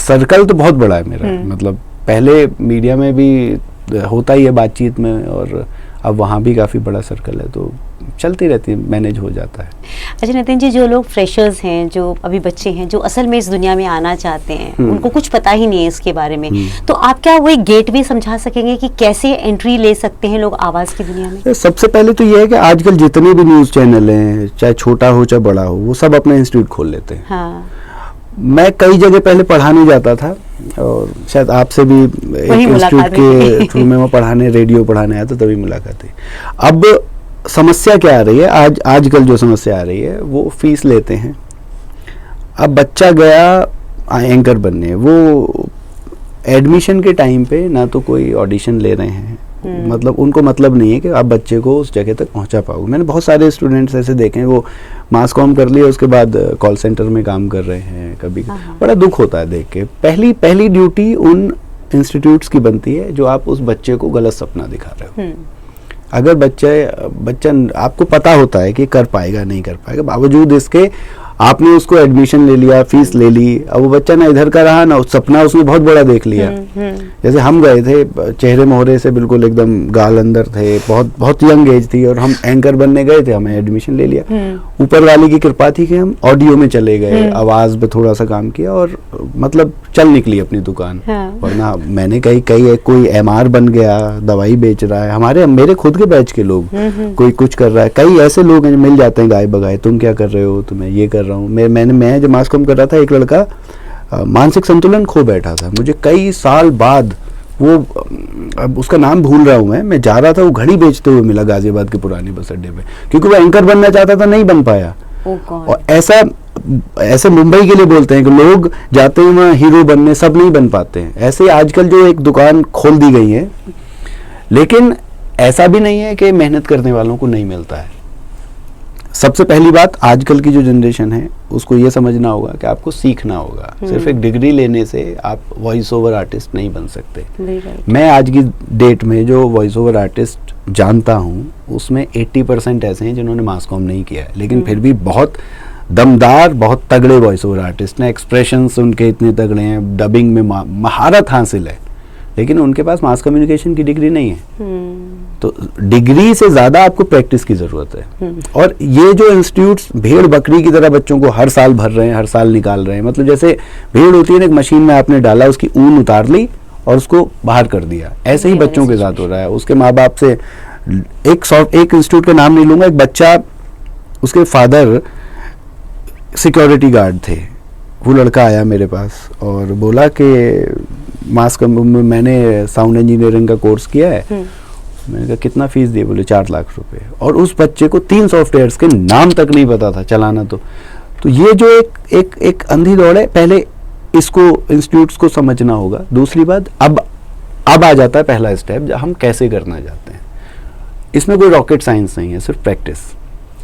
सर्कल तो बहुत बड़ा है मेरा, मतलब पहले मीडिया में भी होता ही है बातचीत में, और अब वहाँ भी काफ़ी बड़ा सर्कल है, तो चलती रहती है, मैनेज हो जाता है। अच्छा नितिन जी, जो लोग फ्रेशर्स हैं, जो अभी बच्चे हैं, जो असल में इस दुनिया में आना चाहते हैं, उनको कुछ पता ही नहीं है इसके बारे में, तो आप क्या वो एक गेटवे समझा सकेंगे कि कैसे एंट्री ले सकते हैं लोग आवाज़ की दुनिया में? सबसे पहले तो ये है कि आजकल जितने भी न्यूज़ चैनल हैं, चाहे छोटा हो चाहे बड़ा हो, वो सब अपना इंस्टीट्यूट खोल लेते हैं। हाँ। मैं कई जगह पहले पढ़ाने जाता था, और शायद आपसे भी एक इंस्टीट्यूट के थ्रू में मैं पढ़ाने, रेडियो पढ़ाने आया था, तभी मुलाकात हुई। अब समस्या क्या आ रही है, आजकल जो समस्या आ रही है वो फीस लेते हैं। अब बच्चा गया एंकर बनने, वो एडमिशन के टाइम पे ना तो कोई ऑडिशन ले रहे हैं, मतलब उनको मतलब नहीं है कि आप बच्चे को उस जगह तक पहुंचा पाओगे। मैंने बहुत सारे स्टूडेंट्स ऐसे देखे हैं, वो मास कॉम कर लिया, उसके बाद कॉल सेंटर में काम कर रहे हैं। कभी बड़ा दुख होता है देख के। पहली ड्यूटी उन इंस्टीट्यूट्स की बनती है जो आप उस बच्चे को गलत सपना दिखा रहे हो। अगर बच्चा आपको पता होता है कि कर पाएगा नहीं कर पाएगा, बावजूद इसके आपने उसको एडमिशन ले लिया, फीस ले ली, अब वो बच्चा ना इधर का रहा ना सपना उसने बहुत बड़ा देख लिया। जैसे हम गए थे, चेहरे मोहरे से बिल्कुल एकदम गाल अंदर थे, बहुत यंग एज थी, और हम एंकर बनने गए थे, हमें एडमिशन ले लिया। ऊपर वाले की कृपा थी कि हम ऑडियो में चले गए, आवाज पे थोड़ा सा काम किया और मतलब चल निकली अपनी दुकान। वरना मैंने कोई एमआर बन गया, दवाई बेच रहा है, मेरे खुद के बैच के लोग, कोई कुछ कर रहा है। कई ऐसे लोग हैं मिल जाते हैं गाय बगाए, तुम क्या कर रहे हो, तुम्हें ये कर रहा हूँ। मैं जब मास कॉम कर रहा था, एक लड़का मानसिक संतुलन खो बैठा था। मुझे कई साल बाद वो, अब उसका नाम भूल रहा हूँ मैं जा रहा था, वो घड़ी बेचते हुए मिला गाजियाबाद के पुराने बस अड्डे पे, क्योंकि वो एंकर बनना चाहता था, नहीं बन पाया। और ऐसे मुंबई के लिए बोलते हैं कि लोग जाते हैं वहाँ हीरो बनने, सब नहीं बन पाते हैं। ऐसे आजकल जो एक दुकान खोल दी गई है, लेकिन ऐसा भी नहीं है कि मेहनत करने वालों को नहीं मिलता है। सबसे पहली बात, आजकल की जो जनरेशन है उसको ये समझना होगा कि आपको सीखना होगा। सिर्फ एक डिग्री लेने से आप वॉइस ओवर आर्टिस्ट नहीं बन सकते। मैं आज की डेट में जो वॉइस ओवर आर्टिस्ट जानता हूँ उसमें 80% ऐसे हैं जिन्होंने मास कॉम नहीं किया है, लेकिन फिर भी बहुत दमदार, बहुत तगड़े वॉइस ओवर आर्टिस्ट हैं। एक्सप्रेशंस उनके इतने तगड़े हैं, डबिंग में महारत हासिल है, लेकिन उनके पास मास कम्युनिकेशन की डिग्री नहीं है। तो डिग्री से ज्यादा आपको प्रैक्टिस की जरूरत है। और ये जो इंस्टीट्यूट्स भेड़ बकरी की तरह बच्चों को हर साल भर रहे हैं, हर साल निकाल रहे हैं, मतलब जैसे भेड़ होती है ना, एक मशीन में आपने डाला, उसकी ऊन उतार ली और उसको बाहर कर दिया, ऐसे ही बच्चों के साथ हो रहा है। उसके माँ बाप से एक इंस्टीट्यूट का नाम नहीं लूंगा, एक बच्चा, उसके फादर सिक्योरिटी गार्ड थे। वो लड़का आया मेरे पास और बोला कि मास कम में मैंने साउंड इंजीनियरिंग का कोर्स किया है। मैंने कहा कितना फीस दिए? बोले 4 लाख रुपए। और उस बच्चे को 3 सॉफ्टवेयर्स के नाम तक नहीं पता था चलाना। तो ये जो एक अंधी दौड़ है, पहले इसको इंस्टीट्यूट्स को समझना होगा। दूसरी बात, अब आ जाता है पहला स्टेप, हम कैसे करना चाहते हैं। इसमें कोई रॉकेट साइंस नहीं है, सिर्फ प्रैक्टिस।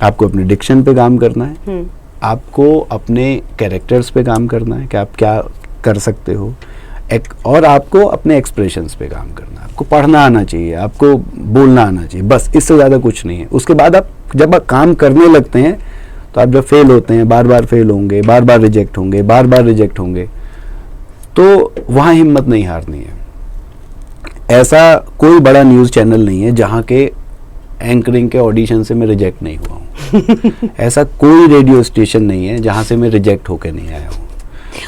आपको अपने डिक्शन पे काम करना है, आपको अपने कैरेक्टर्स पे काम करना है कि आप क्या कर सकते हो, और आपको अपने एक्सप्रेशंस पे काम करना है। आपको पढ़ना आना चाहिए, आपको बोलना आना चाहिए, बस इससे ज़्यादा कुछ नहीं है। उसके बाद जब आप काम करने लगते हैं, तो आप जब फेल होते हैं, बार बार फेल होंगे, बार बार रिजेक्ट होंगे, तो वहाँ हिम्मत नहीं हारनी है। ऐसा कोई बड़ा न्यूज़ चैनल नहीं है जहाँ के एंकरिंग के ऑडिशन से मैं रिजेक्ट नहीं हुआ हूँ। ऐसा कोई रेडियो स्टेशन नहीं है जहाँ से मैं रिजेक्ट होकर नहीं आया हूँ।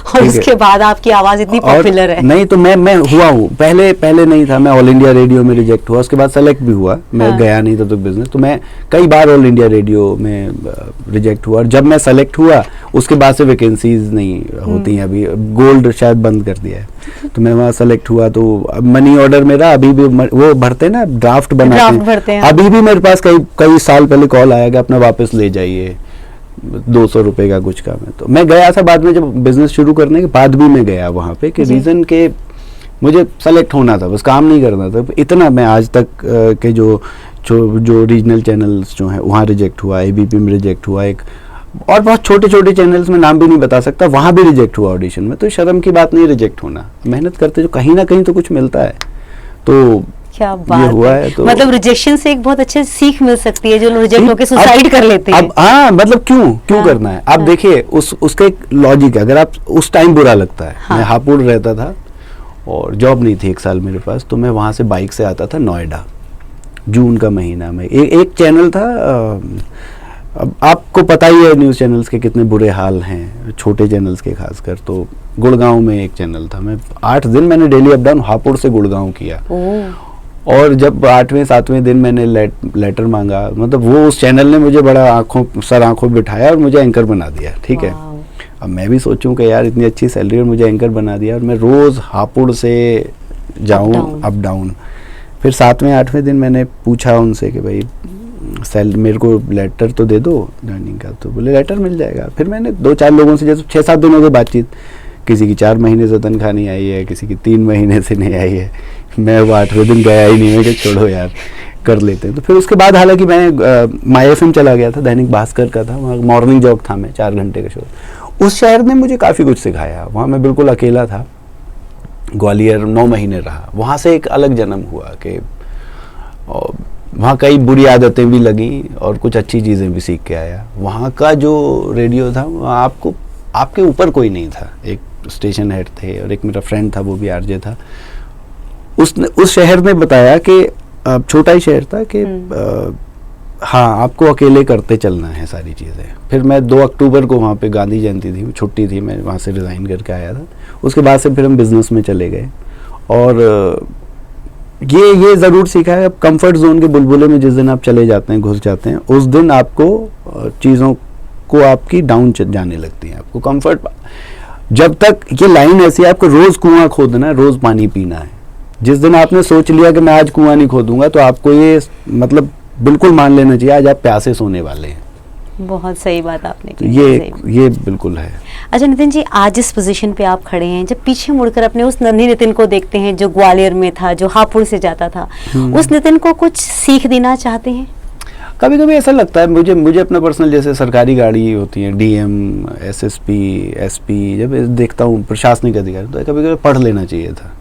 और उसके बाद आपकी आवाज इतनी पॉपुलर है। नहीं तो मैं हुआ हूँ, पहले नहीं था। मैं ऑल इंडिया रेडियो में रिजेक्ट हुआ, उसके बाद सेलेक्ट भी हुआ। मैं गया नहीं तब तक बिजनेस, तो मैं कई बार ऑल इंडिया रेडियो में रिजेक्ट हुआ। और जब मैं सेलेक्ट हुआ उसके बाद से वैकेंसीज नहीं होती हैं। अभी गोल्ड शायद बंद कर दिया है, तो मैं वहाँ सेलेक्ट हुआ। तो मनी ऑर्डर मेरा अभी भी वो भरते ना, ड्राफ्ट बनाते हैं। अभी भी मेरे पास कई साल पहले कॉल आया कि अपना वापस ले जाइए, 200 रुपए का कुछ काम है। तो मैं गया था बाद में, जब बिजनेस शुरू करने के बाद भी मैं गया वहाँ पे, कि रीज़न के मुझे सेलेक्ट होना था, बस काम नहीं करना था। इतना मैं आज तक के जो रीजनल चैनल्स जो हैं वहाँ रिजेक्ट हुआ, एबीपी में रिजेक्ट हुआ, एक और बहुत छोटे छोटे चैनल्स में नाम भी नहीं बता सकता, वहाँ भी रिजेक्ट हुआ ऑडिशन में। तो शर्म की बात नहीं रिजेक्ट होना, मेहनत करते जो कहीं ना कहीं तो कुछ मिलता है। तो क्या बात हुआ है। तो मतलब रिजेक्शन से एक बहुत अच्छी सीख मिल सकती है, जो लोग रिजेक्ट होकर सुसाइड कर लेते हैं। अब हाँ, मतलब क्यों करना है। आप देखिए उसका एक लॉजिक है। अगर आप उस टाइम बुरा लगता है, मैं हापुड़ रहता था और जॉब नहीं थी 1 साल मेरे पास, तो मैं वहाँ से बाइक से आता था नोएडा, जून का महीना में। एक चैनल था, अब आपको पता ही है न्यूज़ चैनल्स के कितने बुरे हाल हैं, छोटे चैनल्स के खासकर। तो गुड़गांव में एक चैनल था, मैं 8 दिन मैंने डेली अप डाउन हापुड़ से गुड़गांव किया। और जब 8वें 7वें दिन मैंने लेटर मांगा, मतलब वो उस चैनल ने मुझे बड़ा आंखों बिठाया और मुझे एंकर बना दिया। ठीक है, अब मैं भी सोचूं कि यार इतनी अच्छी सैलरी और मुझे एंकर बना दिया, और मैं रोज हापुड़ से जाऊं अप डाउन। फिर 7वें 8वें दिन मैंने पूछा उनसे कि भाई मेरे को लेटर तो दे दो ज्वाइनिंग का, तो बोले लेटर मिल जाएगा। फिर मैंने 2-4 लोगों से, जैसे 6-7 दिन हो गए बातचीत, किसी की 4 महीने से तनख्वाह नहीं आई है, किसी की 3 महीने से नहीं आई है। मैं वो 8वें दिन गया ही नहीं, मैं कि छोड़ो यार कर लेते हैं। तो फिर उसके बाद हालांकि मैं माय एफएम चला गया था, दैनिक भास्कर का था, वहाँ मॉर्निंग जॉब था, मैं 4 घंटे का शो। उस शहर ने मुझे काफ़ी कुछ सिखाया। वहाँ मैं बिल्कुल अकेला था, ग्वालियर 9 महीने रहा। वहाँ से एक अलग जन्म हुआ कि वहाँ कई बुरी आदतें भी लगी और कुछ अच्छी चीज़ें भी सीख के आया। वहाँ का जो रेडियो था, वहाँ आपके ऊपर कोई नहीं था। एक स्टेशन हेड थे और एक मेरा फ्रेंड था, वो भी आरजे था। उस शहर ने बताया कि छोटा ही शहर था कि हाँ, आपको अकेले करते चलना है सारी चीज़ें। फिर मैं 2 अक्टूबर को वहाँ पे गांधी जयंती थी, छुट्टी थी, मैं वहाँ से रिज़ाइन करके आया था। उसके बाद से फिर हम बिज़नेस में चले गए और ये ज़रूर सीखा है, अब कंफर्ट जोन के बुलबुले में जिस दिन आप चले जाते हैं, घुस जाते हैं, उस दिन आपको चीज़ों को आपकी डाउन जाने लगती है। आपको कंफर्ट, जब तक ये लाइन ऐसी है, आपको रोज़ कुआं खोदना है, रोज़ पानी पीना है। जिस दिन आपने सोच लिया कि मैं आज कुआं नहीं खोदूंगा, तो आपको ये मतलब बिल्कुल मान लेना चाहिए आज आप प्यासे सोने वाले हैं। बहुत सही बात आपने तो की। ये बिल्कुल है। अच्छा नितिन जी, आज जिस पोजीशन पे आप खड़े हैं, जब पीछे मुड़कर अपने उस नन्हे नितिन को देखते हैं जो ग्वालियर में था, जो हापुड़ से जाता था, उस नितिन को कुछ सीख देना चाहते हैं? कभी कभी ऐसा लगता है मुझे अपना पर्सनल, जैसे सरकारी गाड़ी होती है, डीएम, एसएसपी, एसपी, जब देखता हूँ प्रशासनिक अधिकारी, तो कभी कभी पढ़ लेना चाहिए था।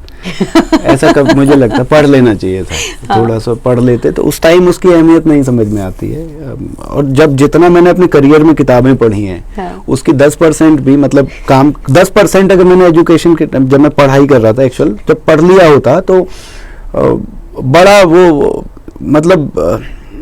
ऐसा कब मुझे लगता है पढ़ लेना चाहिए था। थोड़ा सा पढ़ लेते तो उस टाइम उसकी अहमियत नहीं समझ में आती है। और जब जितना मैंने अपने करियर में किताबें पढ़ी हैं, उसकी 10% भी मतलब काम 10% अगर मैंने एजुकेशन के जब मैं पढ़ाई कर रहा था, एक्चुअल जब पढ़ लिया होता तो बड़ा वो मतलब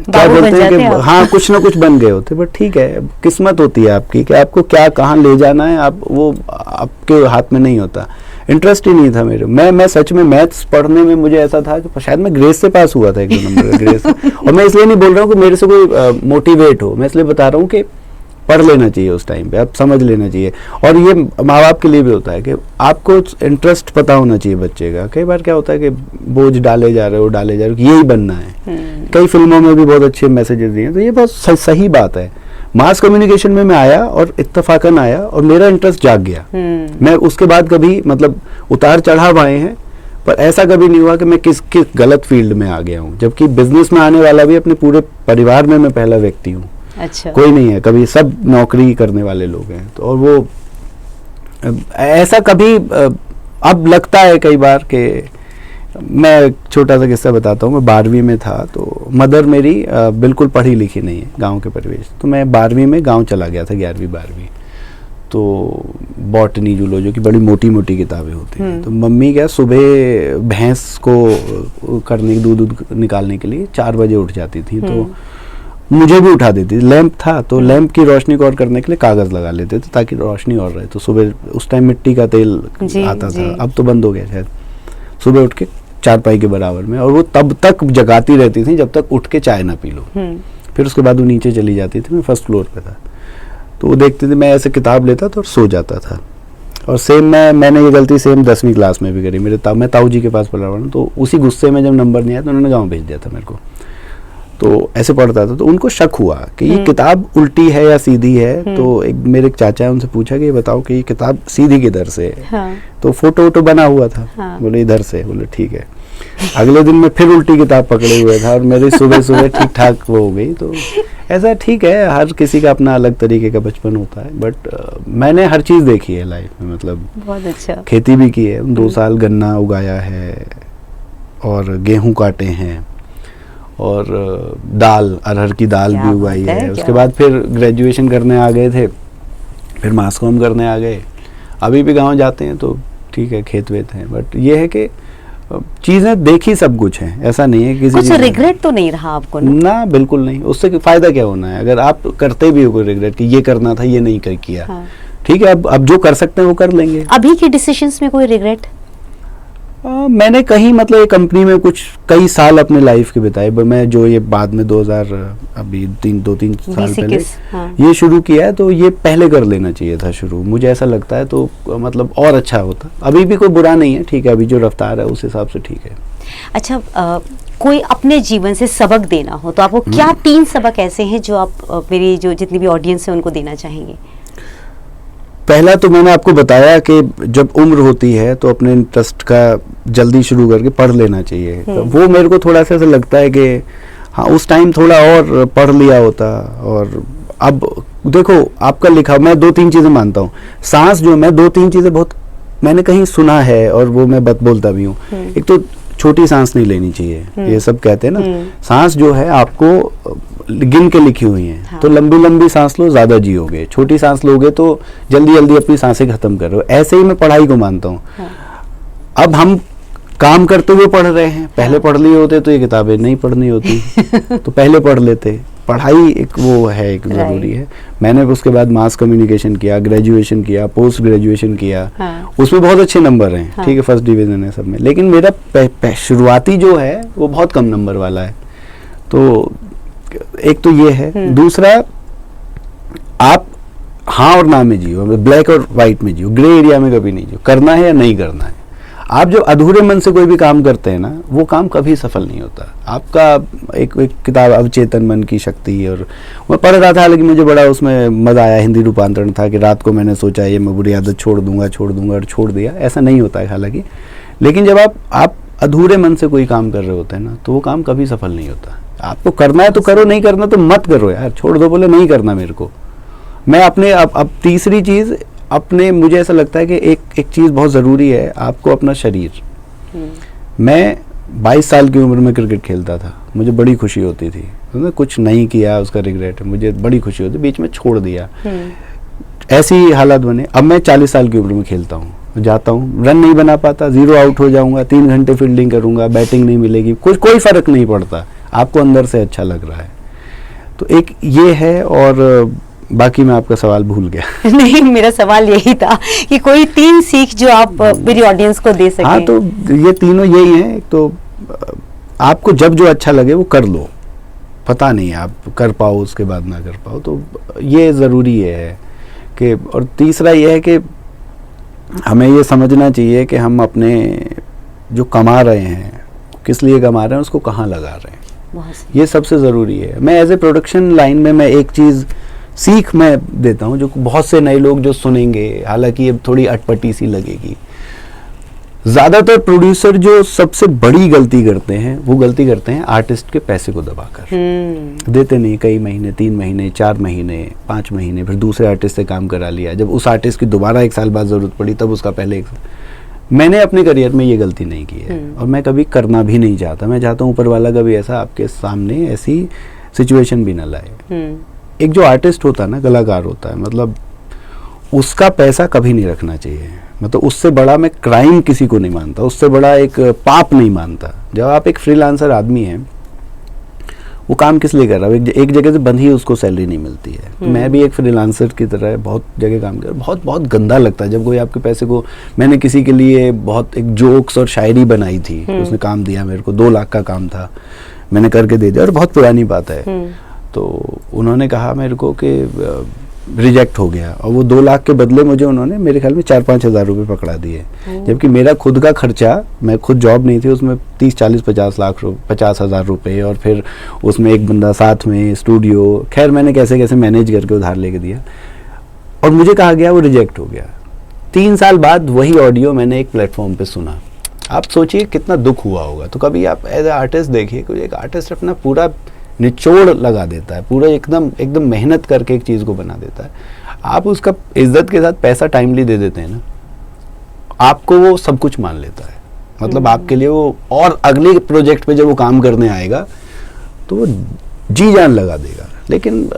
क्या बोलते हैं कि हाँ कुछ ना कुछ बन गए होते। बट ठीक है, किस्मत होती है आपकी कि आपको क्या कहाँ ले जाना है, आप वो आपके हाथ में नहीं होता। इंटरेस्ट ही नहीं था मेरे। मैं सच में मैथ्स पढ़ने में मुझे ऐसा था कि शायद मैं ग्रेस से पास हुआ था, 1-2 नंबर का ग्रेस। और मैं इसलिए नहीं बोल रहा हूँ कि मेरे से कोई मोटिवेट हो, मैं इसलिए बता रहा हूँ कि पढ़ लेना चाहिए उस टाइम पे, आप समझ लेना चाहिए। और ये माँ बाप के लिए भी होता है कि आपको इंटरेस्ट पता होना चाहिए बच्चे का। कई बार क्या होता है कि बोझ डाले जा रहे हो, यही बनना है। कई फिल्मों में भी बहुत अच्छे मैसेजेस दिए, तो ये बहुत सही बात है। मास कम्युनिकेशन में मैं आया और इत्तफाकन आया और मेरा इंटरेस्ट जाग गया। मैं उसके बाद कभी मतलब उतार चढ़ाव आए हैं, पर ऐसा कभी नहीं हुआ कि मैं किस गलत फील्ड में आ गया हूँ। जबकि बिजनेस में आने वाला भी अपने पूरे परिवार में मैं पहला व्यक्ति हूँ। अच्छा। कोई नहीं है, कभी सब नौकरी करने वाले लोग हैं। तो और वो ऐसा कभी अब लगता है कई बार कि मैं छोटा सा किस्सा बताता हूँ। मैं 12वीं में था, तो मदर मेरी बिल्कुल पढ़ी लिखी नहीं है, गांव के परिवेश। तो मैं 12वीं में गांव चला गया था, 11वीं 12वीं। तो बॉटनी जूलॉजी की बड़ी मोटी मोटी किताबें होती हैं। तो मम्मी क्या सुबह भैंस को करने दूध निकालने के लिए 4 बजे उठ जाती थी, तो मुझे भी उठा देती। लैंप था तो लैंप की रोशनी को और करने के लिए कागज लगा लेते थे ताकि रोशनी और रहे। तो सुबह उस टाइम मिट्टी का तेल आता था, अब तो बंद हो गया शायद। सुबह उठ के चारपाई के बराबर में, और वो तब तक जगाती रहती थी जब तक उठ के चाय ना पी लो। फिर उसके बाद वो नीचे चली जाती थी। मैं फर्स्ट फ्लोर पे था, तो वो देखती थी मैं ऐसे किताब लेता था और सो जाता था। और सेम मैंने ये गलती सेम 10वीं क्लास में भी करी। मैं ताऊ जी के पास पढ़ा रहा हूँ, तो उसी गुस्से में जब नंबर नहीं आया तो उन्होंने गाँव भेज दिया था मेरे को। तो ऐसे पढ़ता था, तो उनको शक हुआ कि ये किताब उल्टी है या सीधी है। तो एक मेरे चाचा है, उनसे पूछा कि ये बताओ कि ये किताब सीधी किधर से है। हाँ। तो फोटो वोटो बना हुआ था। हाँ। बोले इधर से। बोले ठीक है। अगले दिन मैं फिर उल्टी किताब पकड़े हुए था और मेरी सुबह सुबह ठीक ठाक वो हो गई। तो ऐसा ठीक है, हर किसी का अपना अलग तरीके का बचपन होता है। बट मैंने हर चीज़ देखी है लाइफ में। मतलब बहुत अच्छा, खेती भी की है, 2 साल गन्ना उगाया है और गेहूं काटे हैं और दाल, अरहर की दाल भी उगाई है। उसके बाद फिर ग्रेजुएशन करने आ गए थे, फिर मास कॉम करने आ गए। अभी भी गांव जाते हैं तो ठीक है, खेत वेत हैं। बट ये है कि चीज़ें देखी सब कुछ है, ऐसा नहीं है किसी कुछ रिग्रेट तो नहीं रहा आपको ना? बिल्कुल नहीं। उससे फायदा क्या होना है? अगर आप करते भी हो कोई रिग्रेट कि ये करना था, ये नहीं किया। हाँ। ठीक है, अब जो कर सकते हैं वो कर लेंगे। अभी के डिसीजंस में कोई रिग्रेट? मैंने कहीं मतलब एक कंपनी में कुछ कई साल अपने लाइफ के बिताए। मैं जो ये बाद में 2000 अभी 2-3 साल पहले ये शुरू किया है, तो ये पहले कर लेना चाहिए था शुरू, मुझे ऐसा लगता है। तो मतलब और अच्छा होता। अभी भी कोई बुरा नहीं है, ठीक है, अभी जो रफ्तार है उस हिसाब से ठीक है। अच्छा, कोई अपने जीवन से सबक देना हो तो आपको क्या 3 सबक ऐसे हैं जो आप मेरी जो जितनी भी ऑडियंस है उनको देना चाहेंगे? पहला तो मैंने आपको बताया कि जब उम्र होती है तो अपने इंटरेस्ट का जल्दी शुरू करके पढ़ लेना चाहिए। तो वो मेरे को थोड़ा सा ऐसा लगता है कि हाँ उस टाइम थोड़ा और पढ़ लिया होता। और अब देखो आपका लिखा, मैं 2-3 चीज़ें मानता हूँ। सांस जो, मैं 2-3 चीज़ें बहुत मैंने कहीं सुना है और वो मैं बोलता भी हूँ। एक तो छोटी सांस नहीं लेनी चाहिए, ये सब कहते हैं ना। सांस जो है आपको गिन के लिखी हुई है। हाँ। तो लंबी लंबी सांस लो, ज्यादा जियोगे। छोटी सांस लोगे तो जल्दी जल्दी अपनी सांसें खत्म कर रहे हो। ऐसे ही मैं पढ़ाई को मानता हूँ। हाँ। अब हम काम करते हुए पढ़ रहे हैं, पहले हाँ। पढ़ लिए होते तो ये किताबें नहीं पढ़नी होती तो पहले पढ़ लेते। पढ़ाई एक वो है, एक जरूरी है। मैंने उसके बाद मास कम्युनिकेशन किया, ग्रेजुएशन किया, पोस्ट ग्रेजुएशन किया। हाँ। उसमें बहुत अच्छे नंबर हैं। हाँ। ठीक है, फर्स्ट डिवीजन है सब में। लेकिन मेरा शुरुआती जो है वो बहुत कम नंबर वाला है। तो एक तो ये है। दूसरा, आप हाँ और ना में जियो, ब्लैक और व्हाइट में जियो, ग्रे एरिया में कभी नहीं जियो। करना है या नहीं करना है। आप जो अधूरे मन से कोई भी काम करते हैं ना, वो काम कभी सफल नहीं होता। आपका एक किताब अवचेतन मन की शक्ति, और मैं पढ़ रहा था, हालांकि मुझे बड़ा उसमें मजा आया। हिंदी रूपांतरण था कि रात को मैंने सोचा ये मैं बुरी आदत छोड़ दूंगा और छोड़ दिया। ऐसा नहीं होता है हालांकि। लेकिन जब आप अधूरे मन से कोई काम कर रहे होते हैं ना, तो वो काम कभी सफल नहीं होता। आपको करना है तो करो, नहीं करना तो मत करो यार, छोड़ दो। बोले नहीं करना मेरे को। मैं अपने अब तीसरी चीज अपने, मुझे ऐसा लगता है कि एक चीज बहुत जरूरी है, आपको अपना शरीर। मैं 22 साल की उम्र में क्रिकेट खेलता था, मुझे बड़ी खुशी होती थी। तो कुछ नहीं किया उसका रिग्रेट है, मुझे बड़ी खुशी होती, बीच में छोड़ दिया। ऐसी हालात बने। अब मैं 40 साल की उम्र में खेलता हूँ, जाता हूँ, रन नहीं बना पाता, 0 आउट हो जाऊंगा, 3 घंटे फील्डिंग करूंगा, बैटिंग नहीं मिलेगी, कोई फर्क नहीं पड़ता। आपको अंदर से अच्छा लग रहा है। तो एक ये है। और बाकी मैं आपका सवाल भूल गया। नहीं, मेरा सवाल यही था कि कोई 3 सीख जो आप मेरी ऑडियंस को दे सकें। हाँ, तो ये तीनों यही हैं। एक तो आपको जब जो अच्छा लगे वो कर लो। पता नहीं आप कर पाओ उसके बाद ना कर पाओ, तो ये ज़रूरी है कि। और तीसरा ये है कि हमें ये समझना चाहिए कि हम अपने जो कमा रहे हैं, किस लिए कमा रहे हैं, उसको कहाँ लगा रहे हैं, ये सबसे ज़रूरी है। मैं एज ए प्रोडक्शन लाइन में मैं एक चीज़ सीख मैं देता हूँ, जो बहुत से नए लोग जो सुनेंगे, हालांकि ये थोड़ी अटपटी सी लगेगी। ज़्यादातर प्रोड्यूसर जो सबसे बड़ी गलती करते हैं, वो गलती करते हैं आर्टिस्ट के पैसे को दबाकर। देते नहीं, कई महीने, 3 महीने, 4 महीने, 5 महीने, फिर दूसरे आर्टिस्ट से काम करा लिया। जब उस आर्टिस्ट की दोबारा 1 साल बाद ज़रूरत पड़ी, तब उसका पहले मैंने अपने करियर में ये गलती नहीं की है, और मैं कभी करना भी नहीं चाहता। मैं चाहता हूँ ऊपर वाला कभी ऐसा आपके सामने ऐसी सिचुएशन भी ना लाए। एक जो आर्टिस्ट होता है ना, कलाकार होता है, मतलब उसका पैसा कभी नहीं रखना चाहिए। मतलब उससे बड़ा मैं क्राइम किसी को नहीं मानता, उससे बड़ा एक पाप नहीं मानता। जब आप एक फ्रीलांसर आदमी हैं, वो काम किस लिए कर रहा है? एक जगह से बंद ही उसको सैलरी नहीं मिलती है। मैं भी एक फ्रीलांसर की तरह बहुत जगह काम कर, बहुत गंदा लगता है जब कोई आपके पैसे को। मैंने किसी के लिए बहुत एक जोक्स और शायरी बनाई थी, उसने काम दिया मेरे को, 2 लाख का काम था, मैंने करके दे दिया, और बहुत पुरानी बात है। तो उन्होंने कहा मेरे को कि रिजेक्ट हो गया, और वो 2 लाख के बदले मुझे उन्होंने मेरे ख्याल में 4-5 हज़ार रुपये पकड़ा दिए। जबकि मेरा खुद का खर्चा, मैं खुद जॉब नहीं थी, उसमें 30-40-50 हज़ार रुपये, और फिर उसमें एक बंदा साथ में, स्टूडियो, खैर मैंने कैसे कैसे मैनेज करके उधार लेके दिया, और मुझे कहा गया वो रिजेक्ट हो गया। 3 साल बाद वही ऑडियो मैंने एक प्लेटफॉर्म पे सुना। आप सोचिए कितना दुख हुआ होगा। तो कभी आप एज ए आर्टिस्ट देखिए, कोई एक आर्टिस्ट अपना पूरा निचोड़ लगा देता है, पूरा एकदम मेहनत करके एक चीज़ को बना देता है। आप उसका इज्जत के साथ पैसा टाइमली दे देते हैं ना, आपको वो सब कुछ मान लेता है। मतलब आपके लिए वो, और अगले प्रोजेक्ट पे जब वो काम करने आएगा तो वो जी जान लगा देगा। लेकिन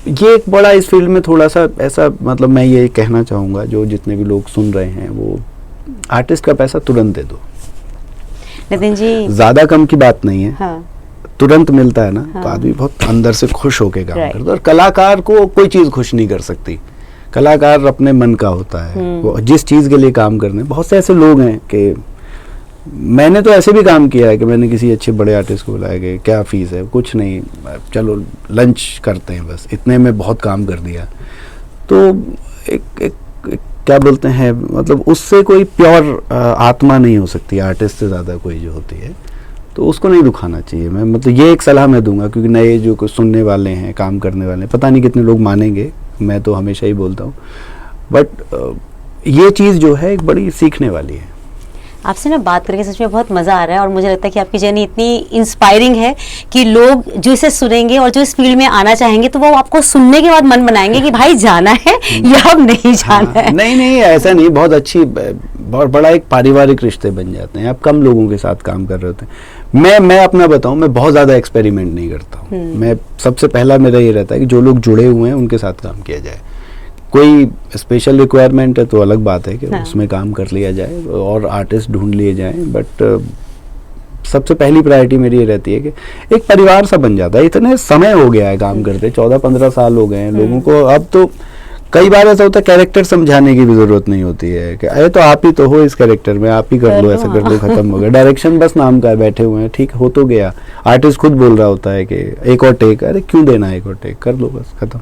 ये एक बड़ा इस फील्ड में थोड़ा सा ऐसा, मतलब मैं ये कहना चाहूँगा, जो जितने भी लोग सुन रहे हैं, वो आर्टिस्ट का पैसा तुरंत दे दो। नितिन जी, ज़्यादा कम की बात नहीं है। हाँ। तुरंत मिलता है ना, तो आदमी बहुत अंदर से खुश होके काम करता है। और कलाकार को कोई चीज खुश नहीं कर सकती। कलाकार अपने मन का होता है, वो जिस चीज के लिए काम करने। बहुत से ऐसे लोग हैं कि मैंने तो ऐसे भी काम किया है कि मैंने किसी अच्छे बड़े आर्टिस्ट को बुलाया कि क्या फीस है, कुछ नहीं, चलो लंच करते हैं, बस इतने में बहुत काम कर दिया। तो एक क्या बोलते हैं, मतलब उससे कोई प्योर आत्मा नहीं हो सकती आर्टिस्ट से ज़्यादा कोई जो होती है। तो उसको नहीं दुखाना चाहिए। मैं मतलब ये एक सलाह मैं दूंगा, क्योंकि नए जो कुछ सुनने वाले हैं, काम करने वाले हैं, पता नहीं कितने लोग मानेंगे, मैं तो हमेशा ही बोलता हूँ, बट ये चीज़ जो है एक बड़ी सीखने वाली है। आपसे ना बात करके सच में बहुत मज़ा आ रहा है और मुझे लगता है कि आपकी जर्नी इतनी इंस्पायरिंग है कि लोग जो इसे सुनेंगे और जो इस फील्ड में आना चाहेंगे तो वो आपको सुनने के बाद मन बनाएंगे कि भाई जाना है या अब नहीं जाना है। नहीं ऐसा नहीं, बहुत अच्छी, बहुत बड़ा एक पारिवारिक रिश्ते बन जाते हैं। आप कम लोगों के साथ काम कर रहे होते हैं। मैं अपना बताऊं, मैं बहुत ज़्यादा एक्सपेरिमेंट नहीं करता हूँ। मैं सबसे पहला मेरा ये रहता है कि जो लोग जुड़े हुए हैं उनके साथ काम किया जाए। कोई स्पेशल रिक्वायरमेंट है तो अलग बात है कि हाँ। उसमें काम कर लिया जाए और आर्टिस्ट ढूंढ लिए जाएं, बट सबसे पहली प्रायोरिटी मेरी ये रहती है कि एक परिवार सा बन जाता है। इतने समय हो गया है काम करते, 14-15 साल हो गए हैं लोगों को। अब तो कई बार ऐसा होता है कैरेक्टर समझाने की भी जरूरत नहीं होती है कि अरे तो आप ही तो हो इस कैरेक्टर में, आप ही कर लो, ऐसा कर लो, खत्म हो गया। डायरेक्शन बस नाम का है, बैठे हुए हैं, ठीक हो तो गया। आर्टिस्ट खुद बोल रहा होता है कि एक और टेक, अरे क्यों देना एक और टेक, कर लो बस, खत्म।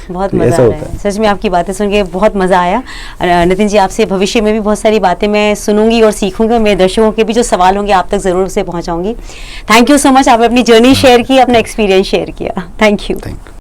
बहुत तो मज़ा ऐसा आ होता रहा है, है। सच में आपकी बातें सुन के बहुत मज़ा आया। नितिन जी, आपसे भविष्य में भी बहुत सारी बातें मैं सुनूंगी और सीखूंगी और मेरे दर्शकों के भी जो सवाल होंगे आप तक ज़रूर से पहुंचाऊंगी। थैंक यू सो मच, आपने अपनी जर्नी शेयर की, अपना एक्सपीरियंस शेयर किया। Thank you. Thank you.